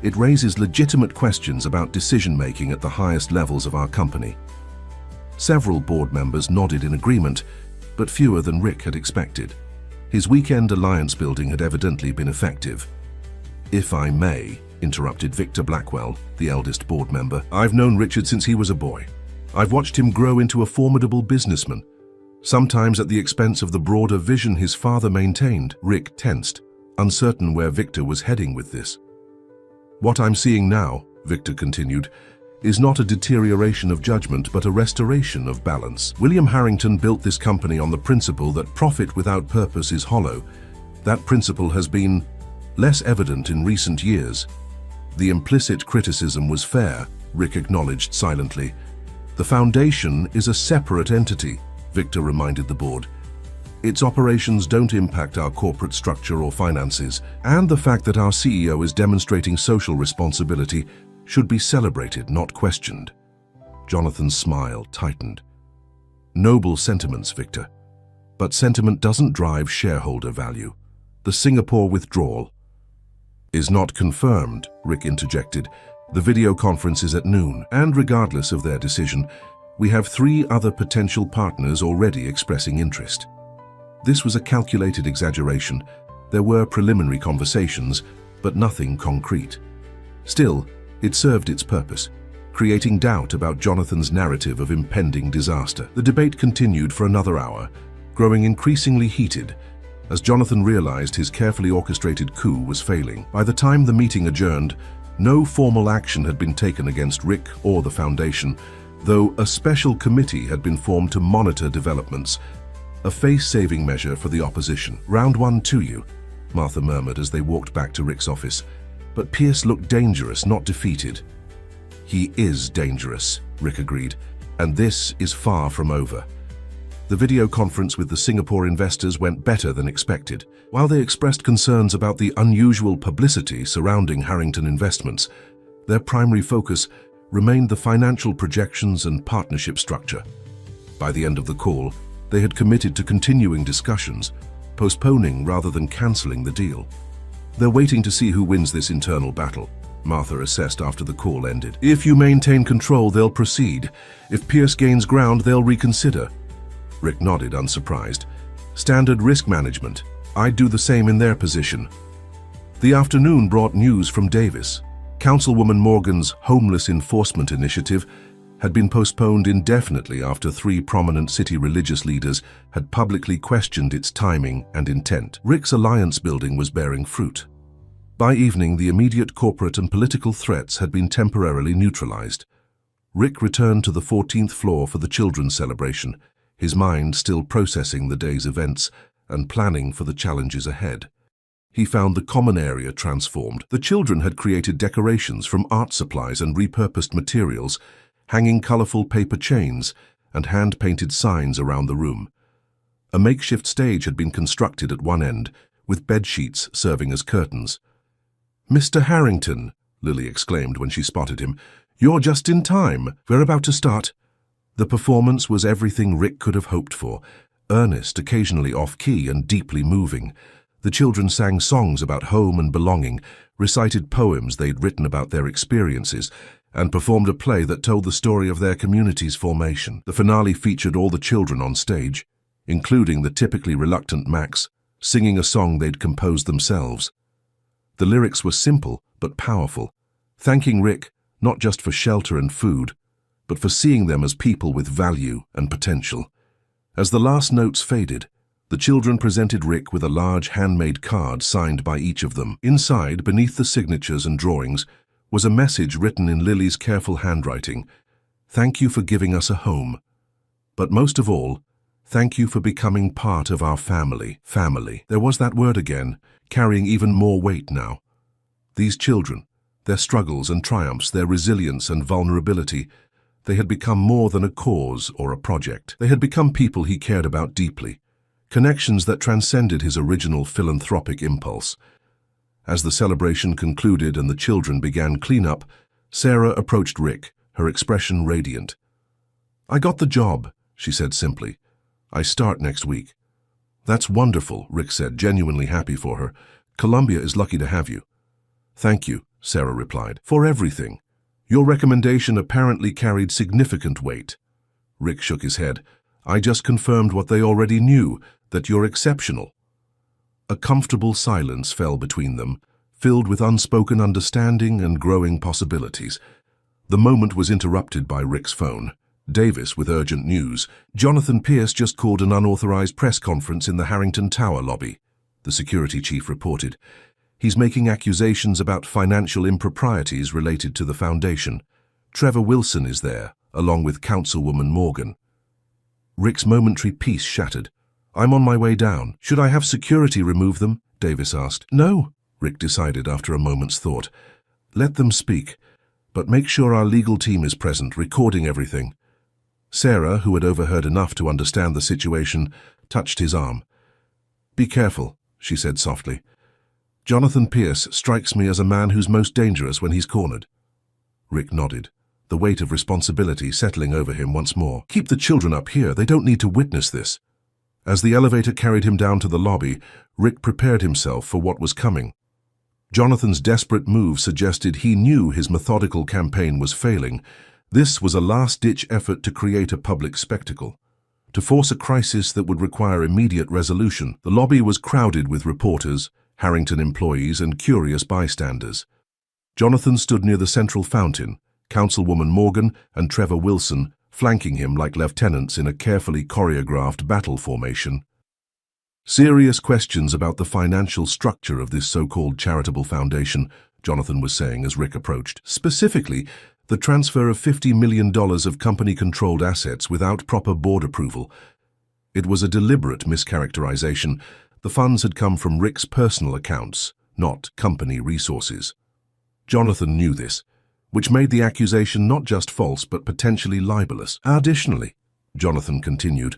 it raises legitimate questions about decision-making at the highest levels of our company. Several board members nodded in agreement, but fewer than Rick had expected. His weekend alliance building had evidently been effective. "If I may," interrupted Victor Blackwell, the eldest board member, "I've known Richard since he was a boy. I've watched him grow into a formidable businessman, sometimes at the expense of the broader vision his father maintained." Rick tensed, uncertain where Victor was heading with this. "What I'm seeing now," Victor continued, "is not a deterioration of judgment but a restoration of balance. William Harrington built this company on the principle that profit without purpose is hollow. That principle has been less evident in recent years. The implicit criticism was fair," Rick acknowledged silently. "The foundation is a separate entity," Victor reminded the board. "Its operations don't impact our corporate structure or finances, and the fact that our CEO is demonstrating social responsibility should be celebrated, not questioned." Jonathan's smile tightened. "Noble sentiments, Victor. But sentiment doesn't drive shareholder value. The Singapore withdrawal is not confirmed," Rick interjected. "The video conference is at noon, and regardless of their decision, we have 3 other potential partners already expressing interest." This was a calculated exaggeration. There were preliminary conversations, but nothing concrete. Still, it served its purpose, creating doubt about Jonathan's narrative of impending disaster. The debate continued for another hour, growing increasingly heated, as Jonathan realized his carefully orchestrated coup was failing. By the time the meeting adjourned, no formal action had been taken against Rick or the foundation, though a special committee had been formed to monitor developments, a face-saving measure for the opposition. "Round 1 to you," Martha murmured as they walked back to Rick's office. But Pierce looked dangerous, not defeated. "He is dangerous," Rick agreed, "and this is far from over." The video conference with the Singapore investors went better than expected. While they expressed concerns about the unusual publicity surrounding Harrington Investments, their primary focus remained the financial projections and partnership structure. By the end of the call, they had committed to continuing discussions, postponing rather than canceling the deal. "They're waiting to see who wins this internal battle," Martha assessed after the call ended. "If you maintain control, they'll proceed. If Pierce gains ground, they'll reconsider." Rick nodded, unsurprised. "Standard risk management. I'd do the same in their position." The afternoon brought news from Davis. Councilwoman Morgan's homeless enforcement initiative had been postponed indefinitely after 3 prominent city religious leaders had publicly questioned its timing and intent. Rick's alliance building was bearing fruit. By evening, the immediate corporate and political threats had been temporarily neutralized. Rick returned to the 14th floor for the children's celebration, his mind still processing the day's events and planning for the challenges ahead. He found the common area transformed. The children had created decorations from art supplies and repurposed materials, hanging colorful paper chains and hand-painted signs around the room. A makeshift stage had been constructed at one end, with bed sheets serving as curtains. "Mr. Harrington," Lily exclaimed when she spotted him, "you're just in time. We're about to start." The performance was everything Rick could have hoped for, earnest, occasionally off-key, and deeply moving. The children sang songs about home and belonging, recited poems they'd written about their experiences, and performed a play that told the story of their community's formation. The finale featured all the children on stage, including the typically reluctant Max, singing a song they'd composed themselves. The lyrics were simple but powerful, thanking Rick not just for shelter and food, but for seeing them as people with value and potential. As the last notes faded, the children presented Rick with a large handmade card signed by each of them. Inside, beneath the signatures and drawings, was a message written in Lily's careful handwriting. "Thank you for giving us a home. But most of all, thank you for becoming part of our family." Family. There was that word again, carrying even more weight now. These children, their struggles and triumphs, their resilience and vulnerability, they had become more than a cause or a project. They had become people he cared about deeply, connections that transcended his original philanthropic impulse. As the celebration concluded and the children began cleanup, Sarah approached Rick, her expression radiant. "I got the job," she said simply. "I start next week." "That's wonderful," Rick said, genuinely happy for her. "Columbia is lucky to have you." "Thank you," Sarah replied, "for everything. Your recommendation apparently carried significant weight." Rick shook his head. "I just confirmed what they already knew, that you're exceptional." A comfortable silence fell between them, filled with unspoken understanding and growing possibilities. The moment was interrupted by Rick's phone. Davis with urgent news. "Jonathan Pierce just called an unauthorized press conference in the Harrington Tower lobby," the security chief reported. "He's making accusations about financial improprieties related to the foundation. Trevor Wilson is there, along with Councilwoman Morgan." Rick's momentary peace shattered. "I'm on my way down. Should I have security remove them?" Davis asked. "No," Rick decided after a moment's thought. "Let them speak, but make sure our legal team is present, recording everything." Sarah, who had overheard enough to understand the situation, touched his arm. "Be careful," she said softly. "Jonathan Pierce strikes me as a man who's most dangerous when he's cornered." Rick nodded, the weight of responsibility settling over him once more. "Keep the children up here. They don't need to witness this." As the elevator carried him down to the lobby, Rick prepared himself for what was coming. Jonathan's desperate move suggested he knew his methodical campaign was failing. This was a last-ditch effort to create a public spectacle, to force a crisis that would require immediate resolution. The lobby was crowded with reporters, Harrington employees, and curious bystanders. Jonathan stood near the central fountain, Councilwoman Morgan and Trevor Wilson flanking him like lieutenants in a carefully choreographed battle formation. "Serious questions about the financial structure of this so-called charitable foundation," Jonathan was saying as Rick approached. "Specifically, the transfer of $50 million of company-controlled assets without proper board approval. It was a deliberate mischaracterization. The funds had come from Rick's personal accounts, not company resources." Jonathan knew this, which made the accusation not just false but potentially libelous. "Additionally," Jonathan continued,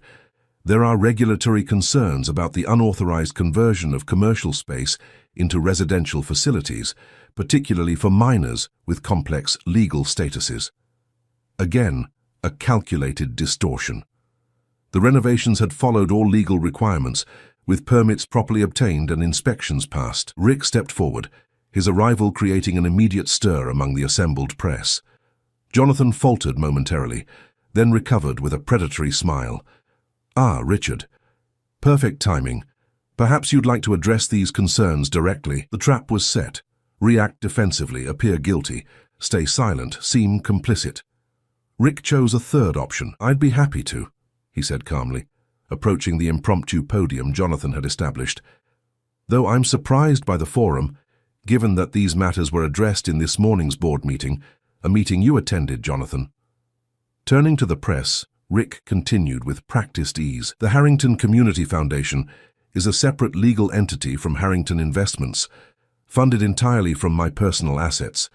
"there are regulatory concerns about the unauthorized conversion of commercial space into residential facilities, particularly for minors with complex legal statuses." Again, a calculated distortion. The renovations had followed all legal requirements, with permits properly obtained and inspections passed. Rick stepped forward, his arrival creating an immediate stir among the assembled press. Jonathan faltered momentarily, then recovered with a predatory smile. "Ah, Richard. Perfect timing. Perhaps you'd like to address these concerns directly." The trap was set. React defensively, appear guilty, stay silent, seem complicit. Rick chose a third option. "I'd be happy to," he said calmly, approaching the impromptu podium Jonathan had established. "Though I'm surprised by the forum, given that these matters were addressed in this morning's board meeting, a meeting you attended, Jonathan." Turning to the press, Rick continued with practiced ease. "The Harrington Community Foundation is a separate legal entity from Harrington Investments, funded entirely from my personal assets.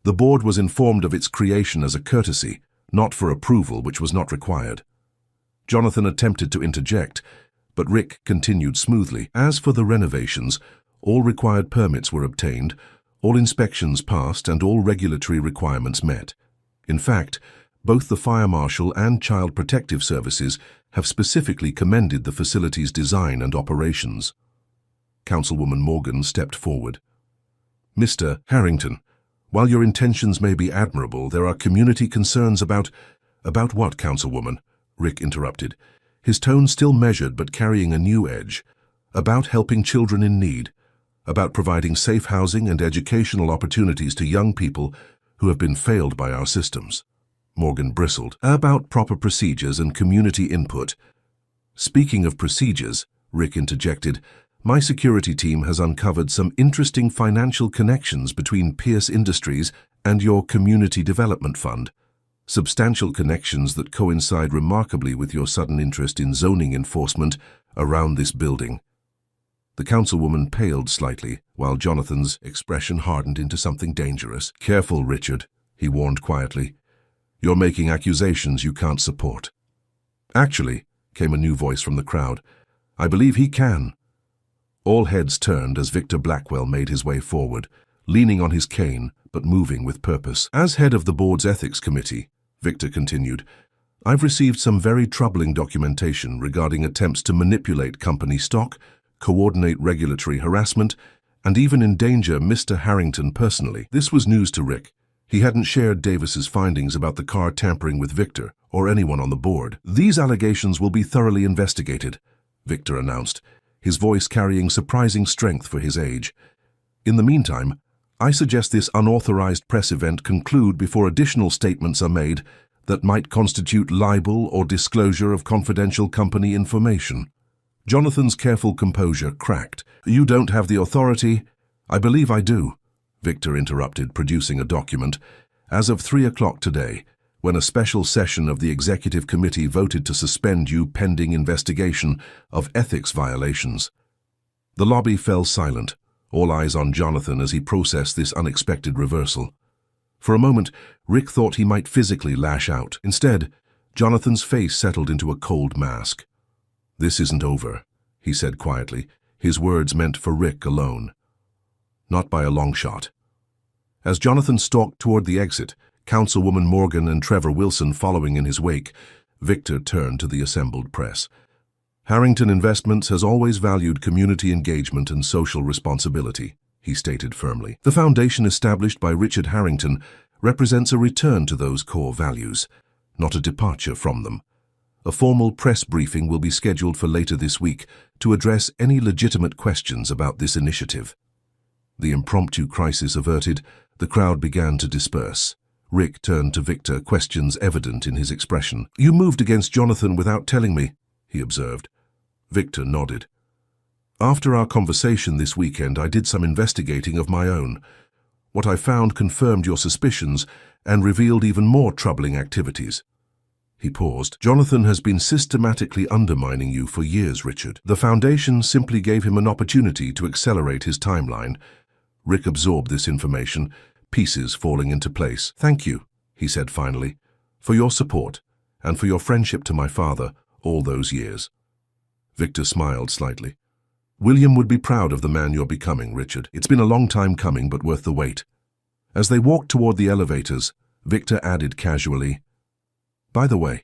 The board was informed of its creation as a courtesy, not for approval, which was not required." Jonathan attempted to interject, but Rick continued smoothly. "As for the renovations, all required permits were obtained, all inspections passed, and all regulatory requirements met. In fact, both the Fire Marshal and Child Protective Services have specifically commended the facility's design and operations." Councilwoman Morgan stepped forward. "Mr. Harrington, while your intentions may be admirable, there are community concerns about—" "About what, Councilwoman?" Rick interrupted, his tone still measured but carrying a new edge. "About helping children in need. about providing safe housing and educational opportunities to young people who have been failed by our systems. Morgan bristled. About proper procedures and community input. Speaking of procedures, Rick interjected, my security team has uncovered some interesting financial connections between Pierce Industries and your Community Development Fund. Substantial connections that coincide remarkably with your sudden interest in zoning enforcement around this building. The councilwoman paled slightly, while Jonathan's expression hardened into something dangerous. Careful, Richard, he warned quietly. You're making accusations you can't support. Actually, came a new voice from the crowd, I believe he can. All heads turned as Victor Blackwell made his way forward, leaning on his cane, but moving with purpose. As head of the board's ethics committee, Victor continued, I've received some very troubling documentation regarding attempts to manipulate company stock, coordinate regulatory harassment, and even endanger Mr. Harrington personally. This was news to Rick. He hadn't shared Davis's findings about the car tampering with Victor or anyone on the board. These allegations will be thoroughly investigated, Victor announced, his voice carrying surprising strength for his age. In the meantime, I suggest this unauthorized press event conclude before additional statements are made that might constitute libel or disclosure of confidential company information. Jonathan's careful composure cracked. You don't have the authority. I believe I do, Victor interrupted, producing a document. As of 3 o'clock today, when a special session of the executive committee voted to suspend you pending investigation of ethics violations. The lobby fell silent, all eyes on Jonathan as he processed this unexpected reversal. For a moment, Rick thought he might physically lash out. Instead, Jonathan's face settled into a cold mask. This isn't over, he said quietly, his words meant for Rick alone. Not by a long shot. As Jonathan stalked toward the exit, Councilwoman Morgan and Trevor Wilson following in his wake, Victor turned to the assembled press. Harrington Investments has always valued community engagement and social responsibility, he stated firmly. The foundation established by Richard Harrington represents a return to those core values, not a departure from them. A formal press briefing will be scheduled for later this week to address any legitimate questions about this initiative. The impromptu crisis averted, the crowd began to disperse. Rick turned to Victor, questions evident in his expression. You moved against Jonathan without telling me, he observed. Victor nodded. After our conversation this weekend, I did some investigating of my own. What I found confirmed your suspicions and revealed even more troubling activities. He paused. Jonathan has been systematically undermining you for years, Richard. The foundation simply gave him an opportunity to accelerate his timeline. Rick absorbed this information, pieces falling into place. Thank you, he said finally, for your support and for your friendship to my father all those years. Victor smiled slightly. William would be proud of the man you're becoming, Richard. It's been a long time coming, but worth the wait. As they walked toward the elevators, Victor added casually, By the way,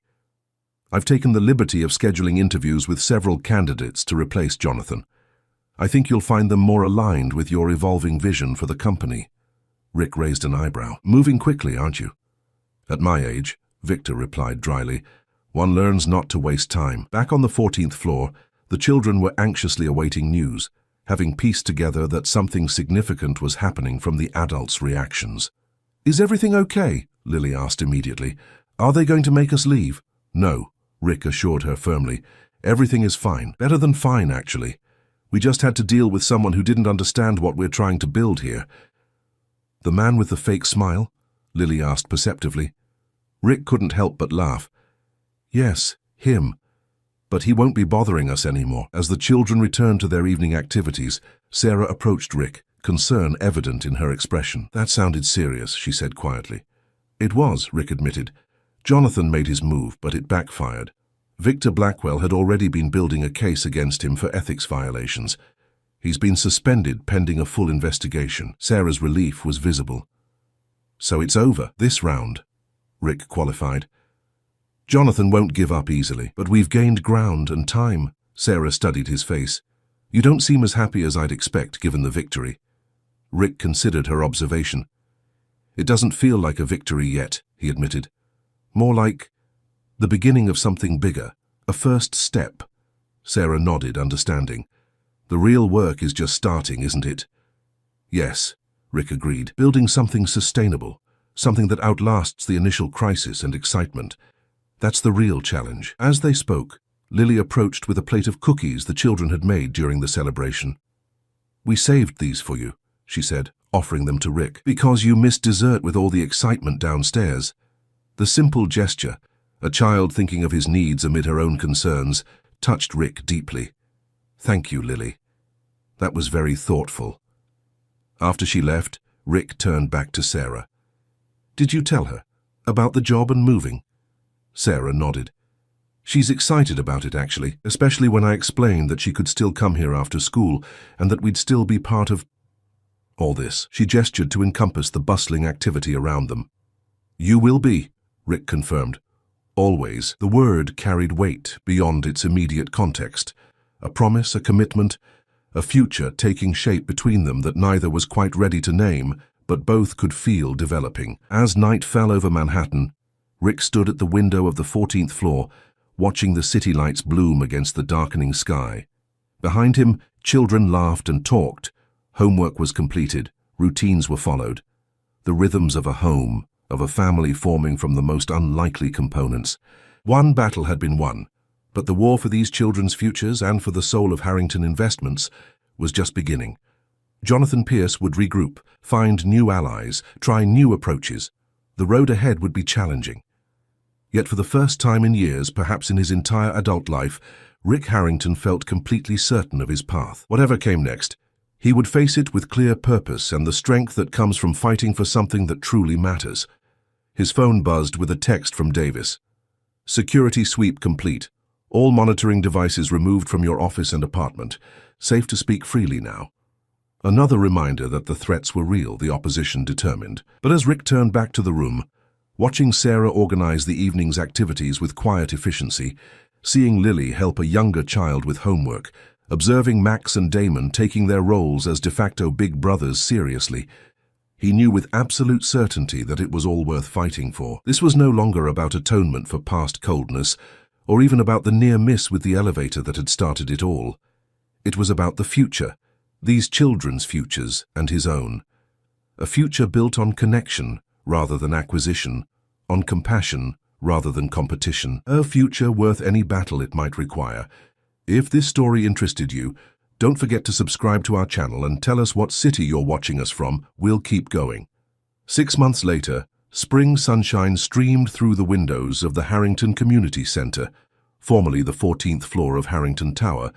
I've taken the liberty of scheduling interviews with several candidates to replace Jonathan. I think you'll find them more aligned with your evolving vision for the company. Rick raised an eyebrow. Moving quickly, aren't you? At my age, Victor replied dryly, one learns not to waste time. Back on the 14th floor, the children were anxiously awaiting news, having pieced together that something significant was happening from the adults' reactions. Is everything okay? Lily asked immediately. Are they going to make us leave? No, Rick assured her firmly. Everything is fine. Better than fine, actually. We just had to deal with someone who didn't understand what we're trying to build here. The man with the fake smile? Lily asked perceptively. Rick couldn't help but laugh. Yes, him. But he won't be bothering us anymore. As the children returned to their evening activities, Sarah approached Rick, concern evident in her expression. That sounded serious, she said quietly. It was, Rick admitted. Jonathan made his move, but it backfired. Victor Blackwell had already been building a case against him for ethics violations. He's been suspended pending a full investigation. Sarah's relief was visible. So it's over, this round, Rick qualified. Jonathan won't give up easily, but we've gained ground and time. Sarah studied his face. You don't seem as happy as I'd expect, given the victory. Rick considered her observation. It doesn't feel like a victory yet, he admitted. More like the beginning of something bigger, a first step. Sarah nodded, understanding. The real work is just starting, isn't it? Yes, Rick agreed. Building something sustainable, something that outlasts the initial crisis and excitement. That's the real challenge. As they spoke, Lily approached with a plate of cookies the children had made during the celebration. "We saved these for you," she said, offering them to Rick, "because you missed dessert with all the excitement downstairs." The simple gesture, a child thinking of his needs amid her own concerns, touched Rick deeply. "Thank you, Lily. That was very thoughtful." After she left, Rick turned back to Sarah. "Did you tell her about the job and moving?" Sarah nodded. "She's excited about it, actually, especially when I explained that she could still come here after school and that we'd still be part of all this." She gestured to encompass the bustling activity around them. "You will be," Rick confirmed. "Always." The word carried weight beyond its immediate context. A promise, a commitment, a future taking shape between them that neither was quite ready to name, but both could feel developing. As night fell over Manhattan, Rick stood at the window of the 14th floor, watching the city lights bloom against the darkening sky. Behind him, children laughed and talked. Homework was completed, routines were followed. The rhythms of a home, of a family forming from the most unlikely components. One battle had been won, but the war for these children's futures and for the soul of Harrington Investments was just beginning. Jonathan Pierce would regroup, find new allies, try new approaches. The road ahead would be challenging. Yet for the first time in years, perhaps in his entire adult life, Rick Harrington felt completely certain of his path. Whatever came next, he would face it with clear purpose and the strength that comes from fighting for something that truly matters. His phone buzzed with a text from Davis. "Security sweep complete. All monitoring devices removed from your office and apartment. Safe to speak freely now." Another reminder that the threats were real, the opposition determined. But as Rick turned back to the room, watching Sarah organize the evening's activities with quiet efficiency, seeing Lily help a younger child with homework, observing Max and Damon taking their roles as de facto big brothers seriously, he knew with absolute certainty that it was all worth fighting for. This was no longer about atonement for past coldness, or even about the near miss with the elevator that had started it all. It was about the future, these children's futures and his own. A future built on connection rather than acquisition, on compassion rather than competition. A future worth any battle it might require. If this story interested you, don't forget to subscribe to our channel and tell us what city you're watching us from. We'll keep going. 6 months later, spring sunshine streamed through the windows of the Harrington Community Center, formerly the 14th floor of Harrington Tower,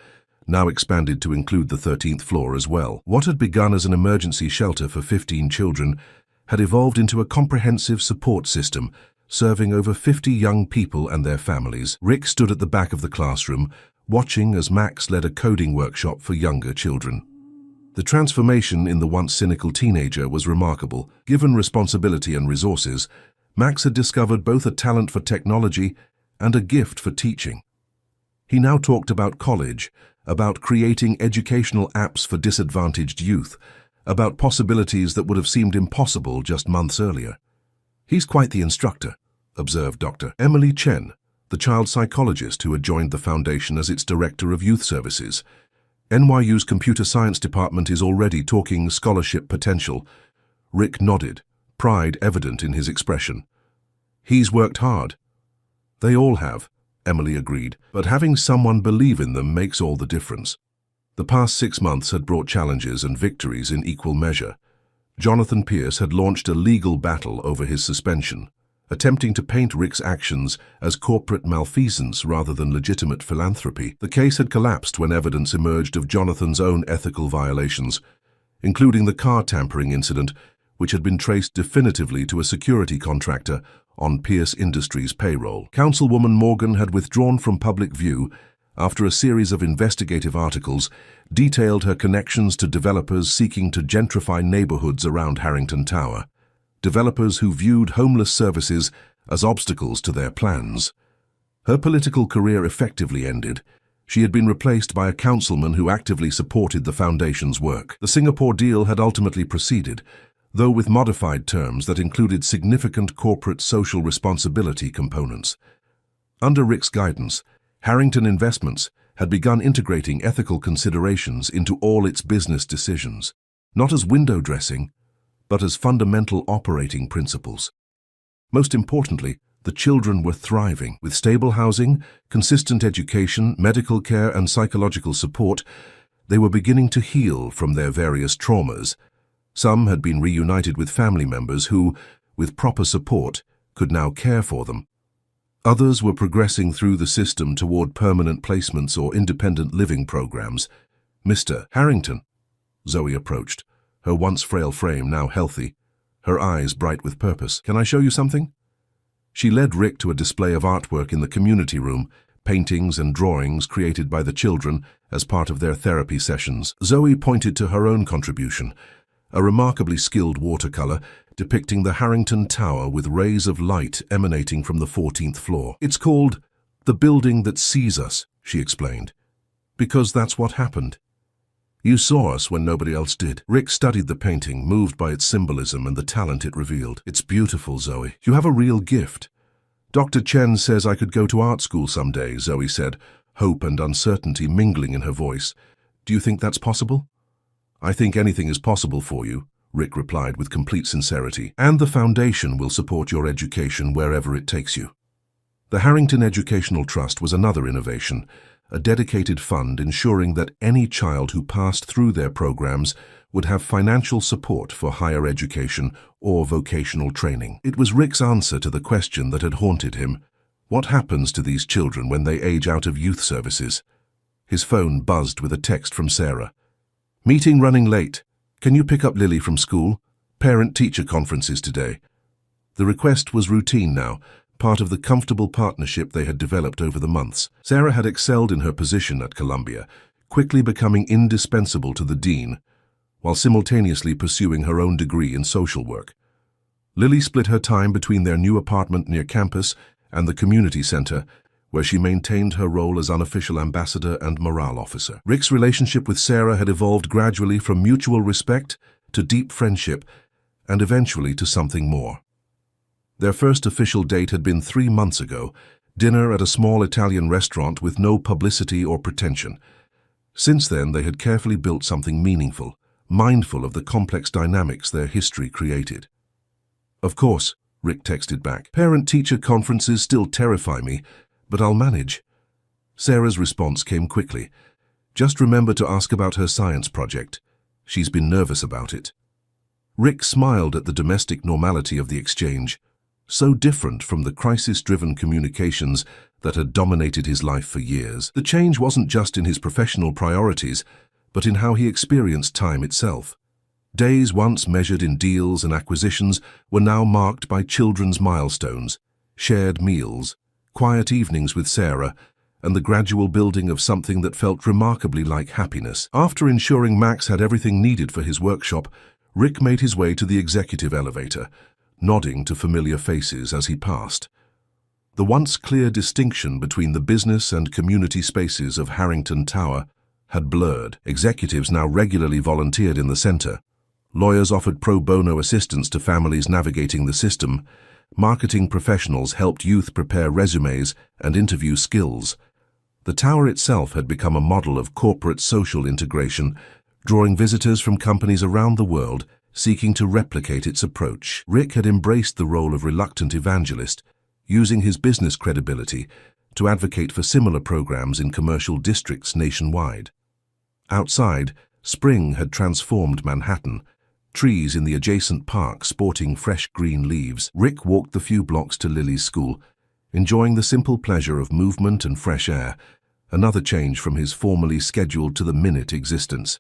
now expanded to include the 13th floor as well. What had begun as an emergency shelter for 15 children had evolved into a comprehensive support system, serving over 50 young people and their families. Rick stood at the back of the classroom, watching as Max led a coding workshop for younger children. The transformation in the once cynical teenager was remarkable. Given responsibility and resources, Max had discovered both a talent for technology and a gift for teaching. He now talked about college, about creating educational apps for disadvantaged youth, about possibilities that would have seemed impossible just months earlier. "He's quite the instructor," observed Dr. Emily Chen, the child psychologist who had joined the foundation as its director of youth services. "NYU's computer science department is already talking scholarship potential." Rick nodded, pride evident in his expression. "He's worked hard." "They all have," Emily agreed, "but having someone believe in them makes all the difference." The past 6 months had brought challenges and victories in equal measure. Jonathan Pierce had launched a legal battle over his suspension, attempting to paint Rick's actions as corporate malfeasance rather than legitimate philanthropy. The case had collapsed when evidence emerged of Jonathan's own ethical violations, including the car tampering incident, which had been traced definitively to a security contractor on Pierce Industries' payroll. Councilwoman Morgan had withdrawn from public view after a series of investigative articles detailed her connections to developers seeking to gentrify neighborhoods around Harrington Tower. Developers who viewed homeless services as obstacles to their plans. Her political career effectively ended. She had been replaced by a councilman who actively supported the foundation's work. The Singapore deal had ultimately proceeded, though with modified terms that included significant corporate social responsibility components. Under Rick's guidance, Harrington Investments had begun integrating ethical considerations into all its business decisions, not as window dressing, but as fundamental operating principles. Most importantly, the children were thriving. With stable housing, consistent education, medical care, and psychological support, they were beginning to heal from their various traumas. Some had been reunited with family members who, with proper support, could now care for them. Others were progressing through the system toward permanent placements or independent living programs. "Mr. Harrington," Zoe approached, her once frail frame now healthy, her eyes bright with purpose. "Can I show you something?" She led Rick to a display of artwork in the community room, paintings and drawings created by the children as part of their therapy sessions. Zoe pointed to her own contribution, a remarkably skilled watercolor depicting the Harrington Tower with rays of light emanating from the 14th floor. "It's called The Building That Sees Us," she explained, "because that's what happened. You saw us when nobody else did." Rick studied the painting, moved by its symbolism and the talent it revealed. "It's beautiful, Zoe. You have a real gift. Dr. Chen says I could go to art school someday," Zoe said, hope and uncertainty mingling in her voice. "Do you think that's possible?" "I think anything is possible for you," Rick replied with complete sincerity, "and the foundation will support your education wherever it takes you." The Harrington Educational Trust was another innovation, a dedicated fund ensuring that any child who passed through their programs would have financial support for higher education or vocational training. It was Rick's answer to the question that had haunted him: what happens to these children when they age out of youth services? His phone buzzed with a text from Sarah. "Meeting running late. Can you pick up Lily from school? Parent-teacher conferences today." The request was routine now, part of the comfortable partnership they had developed over the months. Sarah had excelled in her position at Columbia, quickly becoming indispensable to the dean, while simultaneously pursuing her own degree in social work. Lily split her time between their new apartment near campus and the community center, where she maintained her role as unofficial ambassador and morale officer. Rick's relationship with Sarah had evolved gradually from mutual respect to deep friendship, and eventually to something more. Their first official date had been 3 months ago, dinner at a small Italian restaurant with no publicity or pretension. Since then, they had carefully built something meaningful, mindful of the complex dynamics their history created. "Of course," Rick texted back. "Parent-teacher conferences still terrify me, but I'll manage." Sarah's response came quickly. "Just remember to ask about her science project. She's been nervous about it." Rick smiled at the domestic normality of the exchange, so different from the crisis-driven communications that had dominated his life for years. The change wasn't just in his professional priorities, but in how he experienced time itself. Days once measured in deals and acquisitions were now marked by children's milestones, shared meals, quiet evenings with Sarah, and the gradual building of something that felt remarkably like happiness. After ensuring Max had everything needed for his workshop, Rick made his way to the executive elevator, nodding to familiar faces as he passed. The once clear distinction between the business and community spaces of Harrington Tower had blurred. Executives now regularly volunteered in the center. Lawyers offered pro bono assistance to families navigating the system. Marketing professionals helped youth prepare resumes and interview skills. The tower itself had become a model of corporate social integration, drawing visitors from companies around the world seeking to replicate its approach. Rick had embraced the role of reluctant evangelist, using his business credibility to advocate for similar programs in commercial districts nationwide. Outside, spring had transformed Manhattan, trees in the adjacent park sporting fresh green leaves. Rick walked the few blocks to Lily's school, enjoying the simple pleasure of movement and fresh air, another change from his formally scheduled to-the-minute existence.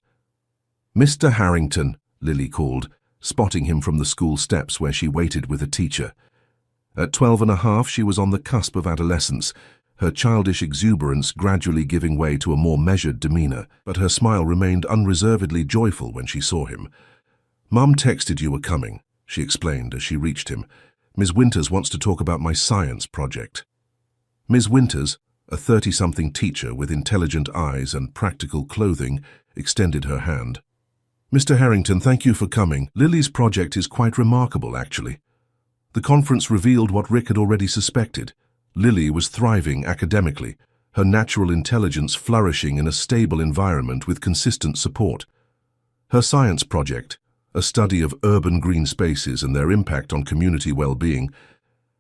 "Mr. Harrington," Lily called, spotting him from the school steps where she waited with a teacher. At 12 and a half, she was on the cusp of adolescence, her childish exuberance gradually giving way to a more measured demeanor, but her smile remained unreservedly joyful when she saw him. "Mum texted you were coming," she explained as she reached him. "Ms. Winters wants to talk about my science project." Ms. Winters, a 30-something teacher with intelligent eyes and practical clothing, extended her hand. "Mr. Harrington, thank you for coming. Lily's project is quite remarkable, actually." The conference revealed what Rick had already suspected. Lily was thriving academically, her natural intelligence flourishing in a stable environment with consistent support. Her science project, a study of urban green spaces and their impact on community well-being,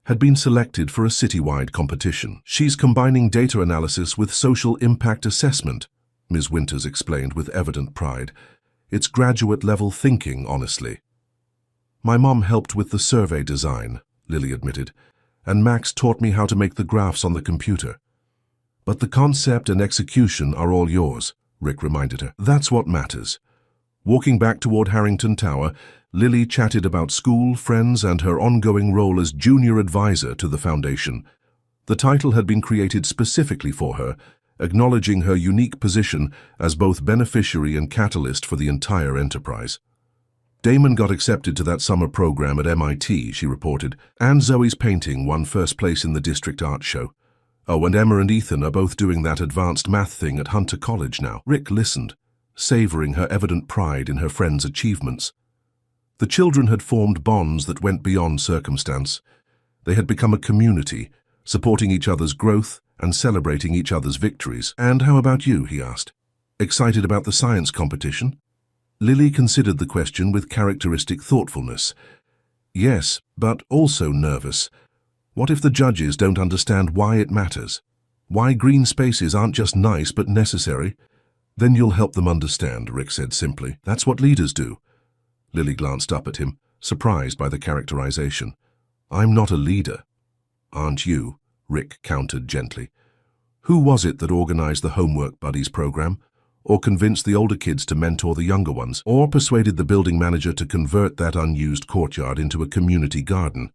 had been selected for a citywide competition. She's combining data analysis with social impact assessment, Ms. Winters explained with evident pride. It's graduate-level thinking, honestly. My mom helped with the survey design, Lily admitted, and Max taught me how to make the graphs on the computer. But the concept and execution are all yours, Rick reminded her. That's what matters. Walking back toward Harrington Tower, Lily chatted about school, friends, and her ongoing role as junior advisor to the foundation. The title had been created specifically for her, acknowledging her unique position as both beneficiary and catalyst for the entire enterprise. Damon got accepted to that summer program at MIT, she reported, and Zoe's painting won first place in the district art show. Oh, and Emma and Ethan are both doing that advanced math thing at Hunter College now. Rick listened, savoring her evident pride in her friend's achievements. The children had formed bonds that went beyond circumstance. They had become a community, supporting each other's growth and celebrating each other's victories. And how about you, he asked. Excited about the science competition? Lily considered the question with characteristic thoughtfulness. Yes, but also nervous. What if the judges don't understand why it matters? Why green spaces aren't just nice but necessary? Then you'll help them understand, Rick said simply. That's what leaders do. Lily glanced up at him, surprised by the characterization. I'm not a leader. Aren't you? Rick countered gently. Who was it that organized the Homework Buddies program? Or convinced the older kids to mentor the younger ones? Or persuaded the building manager to convert that unused courtyard into a community garden?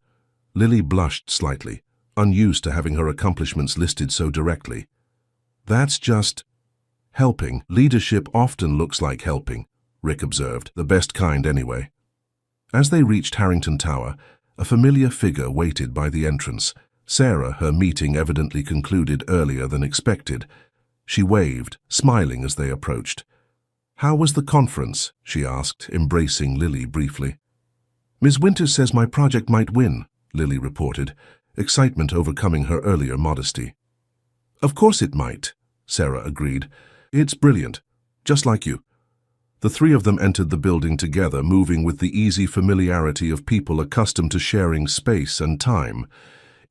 Lily blushed slightly, unused to having her accomplishments listed so directly. That's just helping. Leadership often looks like helping, Rick observed, the best kind anyway. As they reached Harrington Tower, a familiar figure waited by the entrance. Sarah, her meeting evidently concluded earlier than expected. She waved, smiling as they approached. How was the conference? She asked, embracing Lily briefly. Ms. Winters says my project might win, Lily reported, excitement overcoming her earlier modesty. Of course it might, Sarah agreed. It's brilliant, just like you. The three of them entered the building together, moving with the easy familiarity of people accustomed to sharing space and time.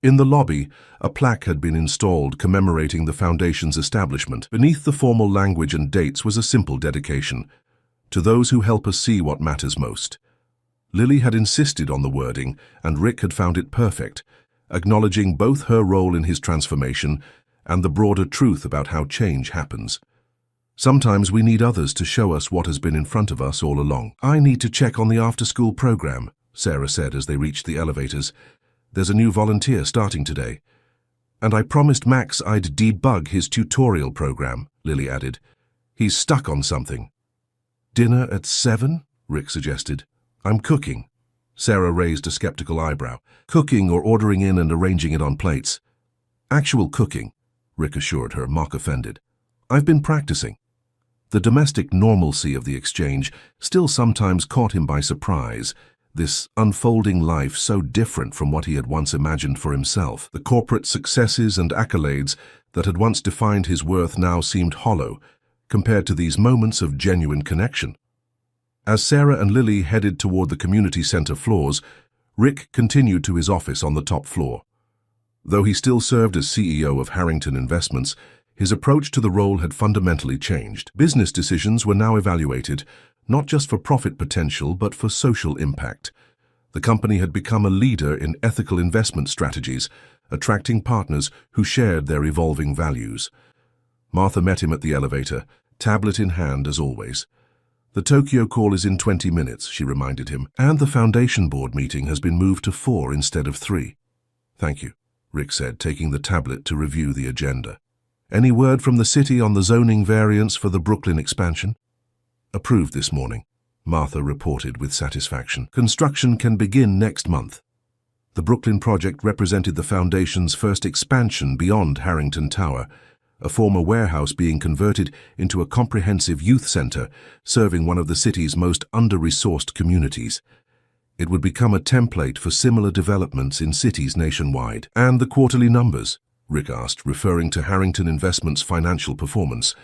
In the lobby, a plaque had been installed commemorating the Foundation's establishment. Beneath the formal language and dates was a simple dedication, to those who help us see what matters most. Lily had insisted on the wording, and Rick had found it perfect, acknowledging both her role in his transformation and the broader truth about how change happens. Sometimes we need others to show us what has been in front of us all along. I need to check on the after-school program, Sarah said as they reached the elevators. There's a new volunteer starting today. And I promised Max I'd debug his tutorial program, Lily added. He's stuck on something. Dinner at 7? Rick suggested. I'm cooking. Sarah raised a skeptical eyebrow. Cooking or ordering in and arranging it on plates? Actual cooking, Rick assured her, mock offended. I've been practicing. The domestic normalcy of the exchange still sometimes caught him by surprise, this unfolding life so different from what he had once imagined for himself. The corporate successes and accolades that had once defined his worth now seemed hollow, compared to these moments of genuine connection. As Sarah and Lily headed toward the community center floors, Rick continued to his office on the top floor. Though he still served as CEO of Harrington Investments, his approach to the role had fundamentally changed. Business decisions were now evaluated, not just for profit potential, but for social impact. The company had become a leader in ethical investment strategies, attracting partners who shared their evolving values. Martha met him at the elevator, tablet in hand as always. The Tokyo call is in 20 minutes, she reminded him, and the Foundation Board meeting has been moved to 4 instead of 3. Thank you, Rick said, taking the tablet to review the agenda. Any word from the city on the zoning variance for the Brooklyn expansion? Approved this morning, Martha reported with satisfaction. Construction can begin next month. The Brooklyn project represented the Foundation's first expansion beyond Harrington Tower, a former warehouse being converted into a comprehensive youth center serving one of the city's most under-resourced communities. It would become a template for similar developments in cities nationwide. And the quarterly numbers, Rick asked, referring to Harrington Investments' financial performance.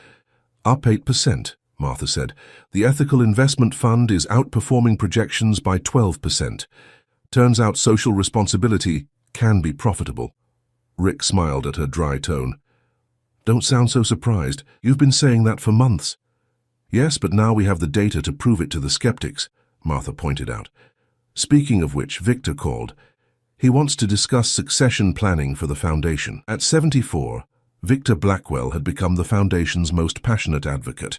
Up 8%, Martha said. The Ethical Investment Fund is outperforming projections by 12%. Turns out social responsibility can be profitable. Rick smiled at her dry tone. Don't sound so surprised. You've been saying that for months. Yes, but now we have the data to prove it to the skeptics, Martha pointed out. Speaking of which, Victor called. He wants to discuss succession planning for the foundation. At 74, Victor Blackwell had become the foundation's most passionate advocate,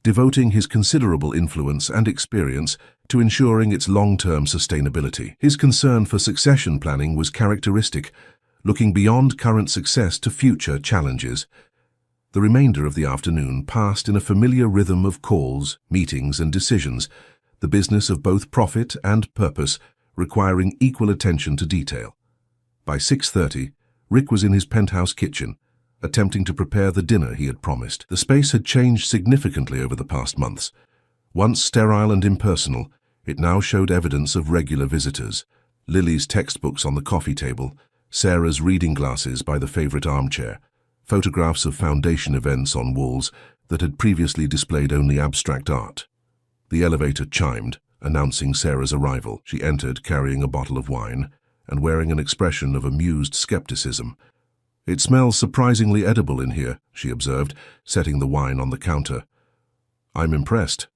devoting his considerable influence and experience to ensuring its long-term sustainability. His concern for succession planning was characteristic, looking beyond current success to future challenges. The remainder of the afternoon passed in a familiar rhythm of calls, meetings, and decisions, the business of both profit and purpose requiring equal attention to detail. By 6:30, Rick was in his penthouse kitchen, attempting to prepare the dinner he had promised. The space had changed significantly over the past months. Once sterile and impersonal, it now showed evidence of regular visitors. Lily's textbooks on the coffee table, Sarah's reading glasses by the favorite armchair, photographs of foundation events on walls that had previously displayed only abstract art. The elevator chimed, announcing Sarah's arrival. She entered carrying a bottle of wine and wearing an expression of amused skepticism. It smells surprisingly edible in here, she observed, setting the wine on the counter. I'm impressed.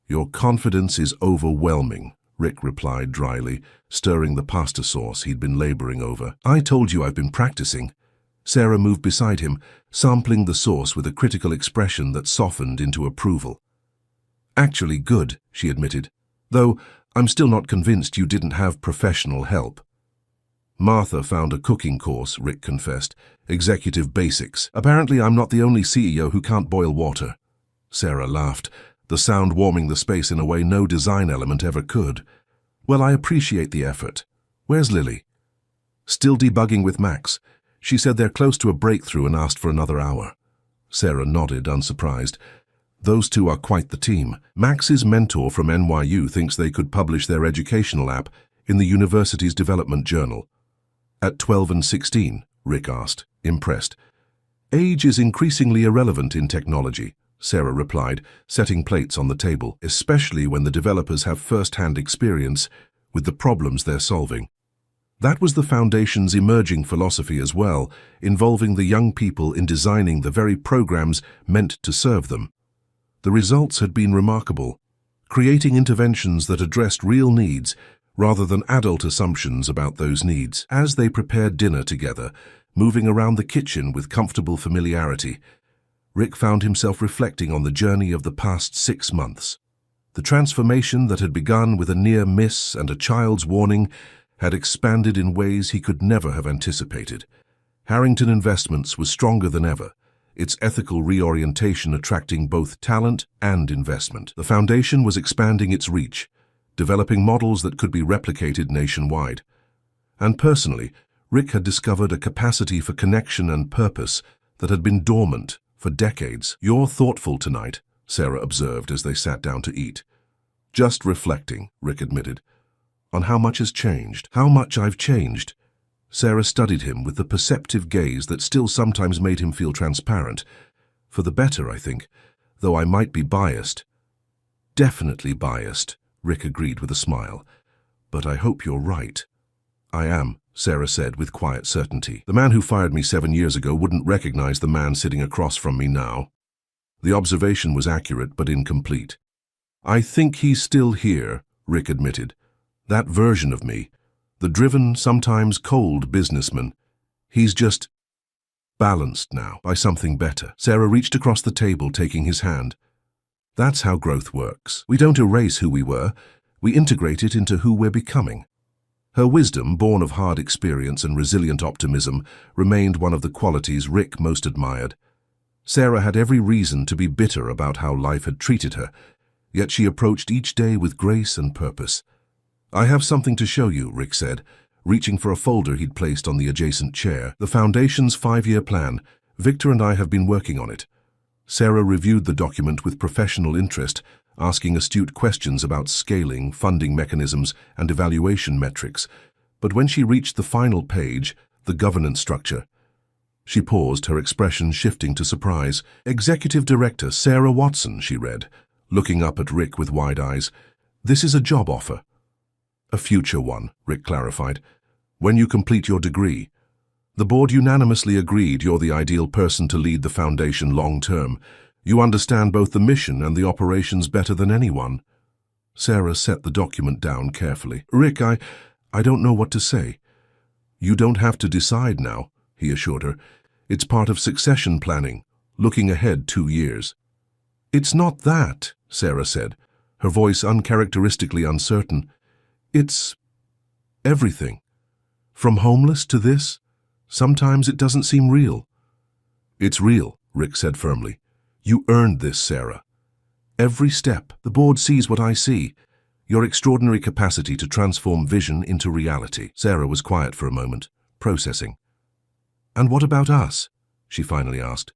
Your confidence is overwhelming, Rick replied dryly, stirring the pasta sauce he'd been laboring over. I told you I've been practicing. Sarah moved beside him, sampling the sauce with a critical expression that softened into approval. Actually good, she admitted, though I'm still not convinced you didn't have professional help. Martha found a cooking course, Rick confessed, executive basics. Apparently I'm not the only CEO who can't boil water. Sarah laughed, the sound warming the space in a way no design element ever could. Well, I appreciate the effort. Where's Lily? Still debugging with Max. She said they're close to a breakthrough and asked for another hour. Sarah nodded, unsurprised. Those two are quite the team. Max's mentor from NYU thinks they could publish their educational app in the university's development journal. At 12 and 16, Rick asked, impressed. Age is increasingly irrelevant in technology, Sarah replied, setting plates on the table, especially when the developers have first-hand experience with the problems they're solving. That was the Foundation's emerging philosophy as well, involving the young people in designing the very programs meant to serve them. The results had been remarkable, creating interventions that addressed real needs rather than adult assumptions about those needs. As they prepared dinner together, moving around the kitchen with comfortable familiarity, Rick found himself reflecting on the journey of the past 6 months. The transformation that had begun with a near miss and a child's warning had expanded in ways he could never have anticipated. Harrington Investments was stronger than ever, its ethical reorientation attracting both talent and investment. The foundation was expanding its reach, developing models that could be replicated nationwide. And personally, Rick had discovered a capacity for connection and purpose that had been dormant for decades. You're thoughtful tonight, Sarah observed as they sat down to eat. Just reflecting, Rick admitted, on how much has changed. How much I've changed. Sarah studied him with the perceptive gaze that still sometimes made him feel transparent. For the better, I think, though I might be biased. Definitely biased, Rick agreed with a smile. But I hope you're right. I am, Sarah said with quiet certainty. The man who fired me 7 years ago wouldn't recognize the man sitting across from me now. The observation was accurate but incomplete. I think he's still here, Rick admitted. That version of me. The driven, sometimes cold businessman. He's just balanced now by something better. Sarah reached across the table, taking his hand. That's how growth works. We don't erase who we were. We integrate it into who we're becoming. Her wisdom, born of hard experience and resilient optimism, remained one of the qualities Rick most admired. Sarah had every reason to be bitter about how life had treated her, yet she approached each day with grace and purpose. I have something to show you, Rick said, reaching for a folder he'd placed on the adjacent chair. The Foundation's 5-year plan. Victor and I have been working on it. Sarah reviewed the document with professional interest, asking astute questions about scaling, funding mechanisms, and evaluation metrics. But when she reached the final page, the governance structure, She paused, her expression shifting to surprise. Executive Director Sarah Watson, she read, looking up at Rick with wide eyes. This is a job offer. A future one, Rick clarified. When you complete your degree. The board unanimously agreed you're the ideal person to lead the foundation long term. You understand both the mission and the operations better than anyone. Sarah set the document down carefully. Rick, I don't know what to say. You don't have to decide now, he assured her. It's part of succession planning, looking ahead 2 years. It's not that, Sarah said, her voice uncharacteristically uncertain. It's everything. From homeless to this, sometimes it doesn't seem real. It's real, Rick said firmly. You earned this, Sarah. Every step, the board sees what I see. Your extraordinary capacity to transform vision into reality. Sarah was quiet for a moment, processing. And what about us? She finally asked.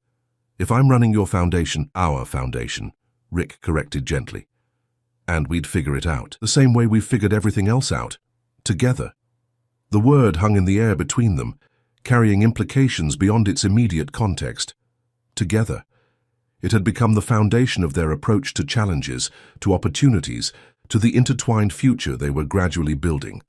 If I'm running your foundation, our foundation, Rick corrected gently. And we'd figure it out, the same way we've figured everything else out, together. The word hung in the air between them, carrying implications beyond its immediate context. Together. It had become the foundation of their approach to challenges, to opportunities, to the intertwined future they were gradually building.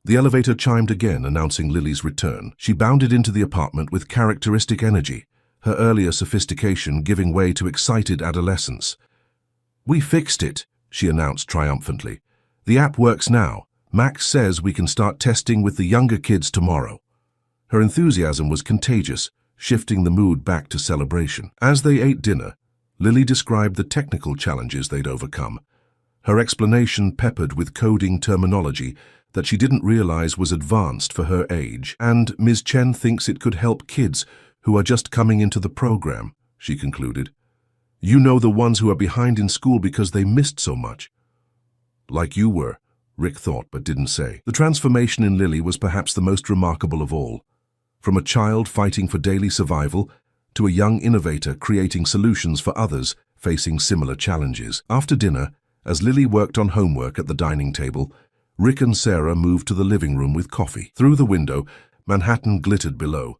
The elevator chimed again, announcing Lily's return. She bounded into the apartment with characteristic energy, her earlier sophistication giving way to excited adolescence. We fixed it, she announced triumphantly. The app works now. Max says we can start testing with the younger kids tomorrow. Her enthusiasm was contagious, shifting the mood back to celebration. As they ate dinner, Lily described the technical challenges they'd overcome, her explanation peppered with coding terminology that she didn't realize was advanced for her age. And Ms. Chen thinks it could help kids who are just coming into the program, she concluded. You know, the ones who are behind in school because they missed so much. Like you were, Rick thought but didn't say. The transformation in Lily was perhaps the most remarkable of all. From a child fighting for daily survival to a young innovator creating solutions for others facing similar challenges. After dinner, as Lily worked on homework at the dining table, Rick and Sarah moved to the living room with coffee. Through the window, Manhattan glittered below.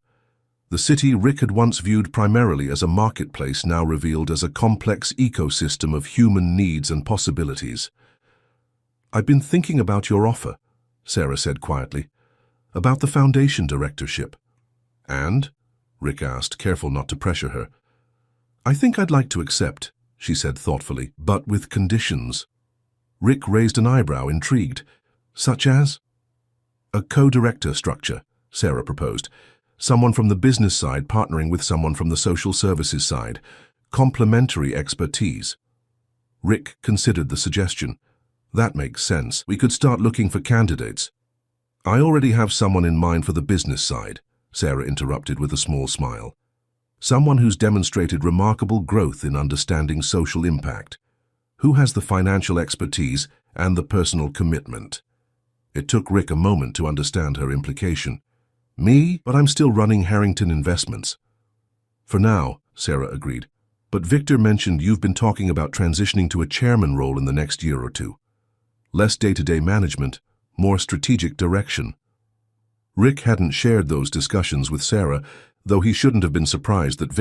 The city Rick had once viewed primarily as a marketplace now revealed as a complex ecosystem of human needs and possibilities. I've been thinking about your offer, Sarah said quietly, about the foundation directorship. And? Rick asked, careful not to pressure her. I think I'd like to accept, she said thoughtfully, but with conditions. Rick raised an eyebrow, intrigued. Such as? A co-director structure, Sarah proposed. Someone from the business side partnering with someone from the social services side. Complementary expertise. Rick considered the suggestion. That makes sense. We could start looking for candidates. I already have someone in mind for the business side, Sarah interrupted with a small smile. Someone who's demonstrated remarkable growth in understanding social impact. Who has the financial expertise and the personal commitment? It took Rick a moment to understand her implication. Me? But I'm still running Harrington Investments. For now, Sarah agreed. But Victor mentioned you've been talking about transitioning to a chairman role in the next year or two. Less day-to-day management, more strategic direction. Rick hadn't shared those discussions with Sarah, though he shouldn't have been surprised that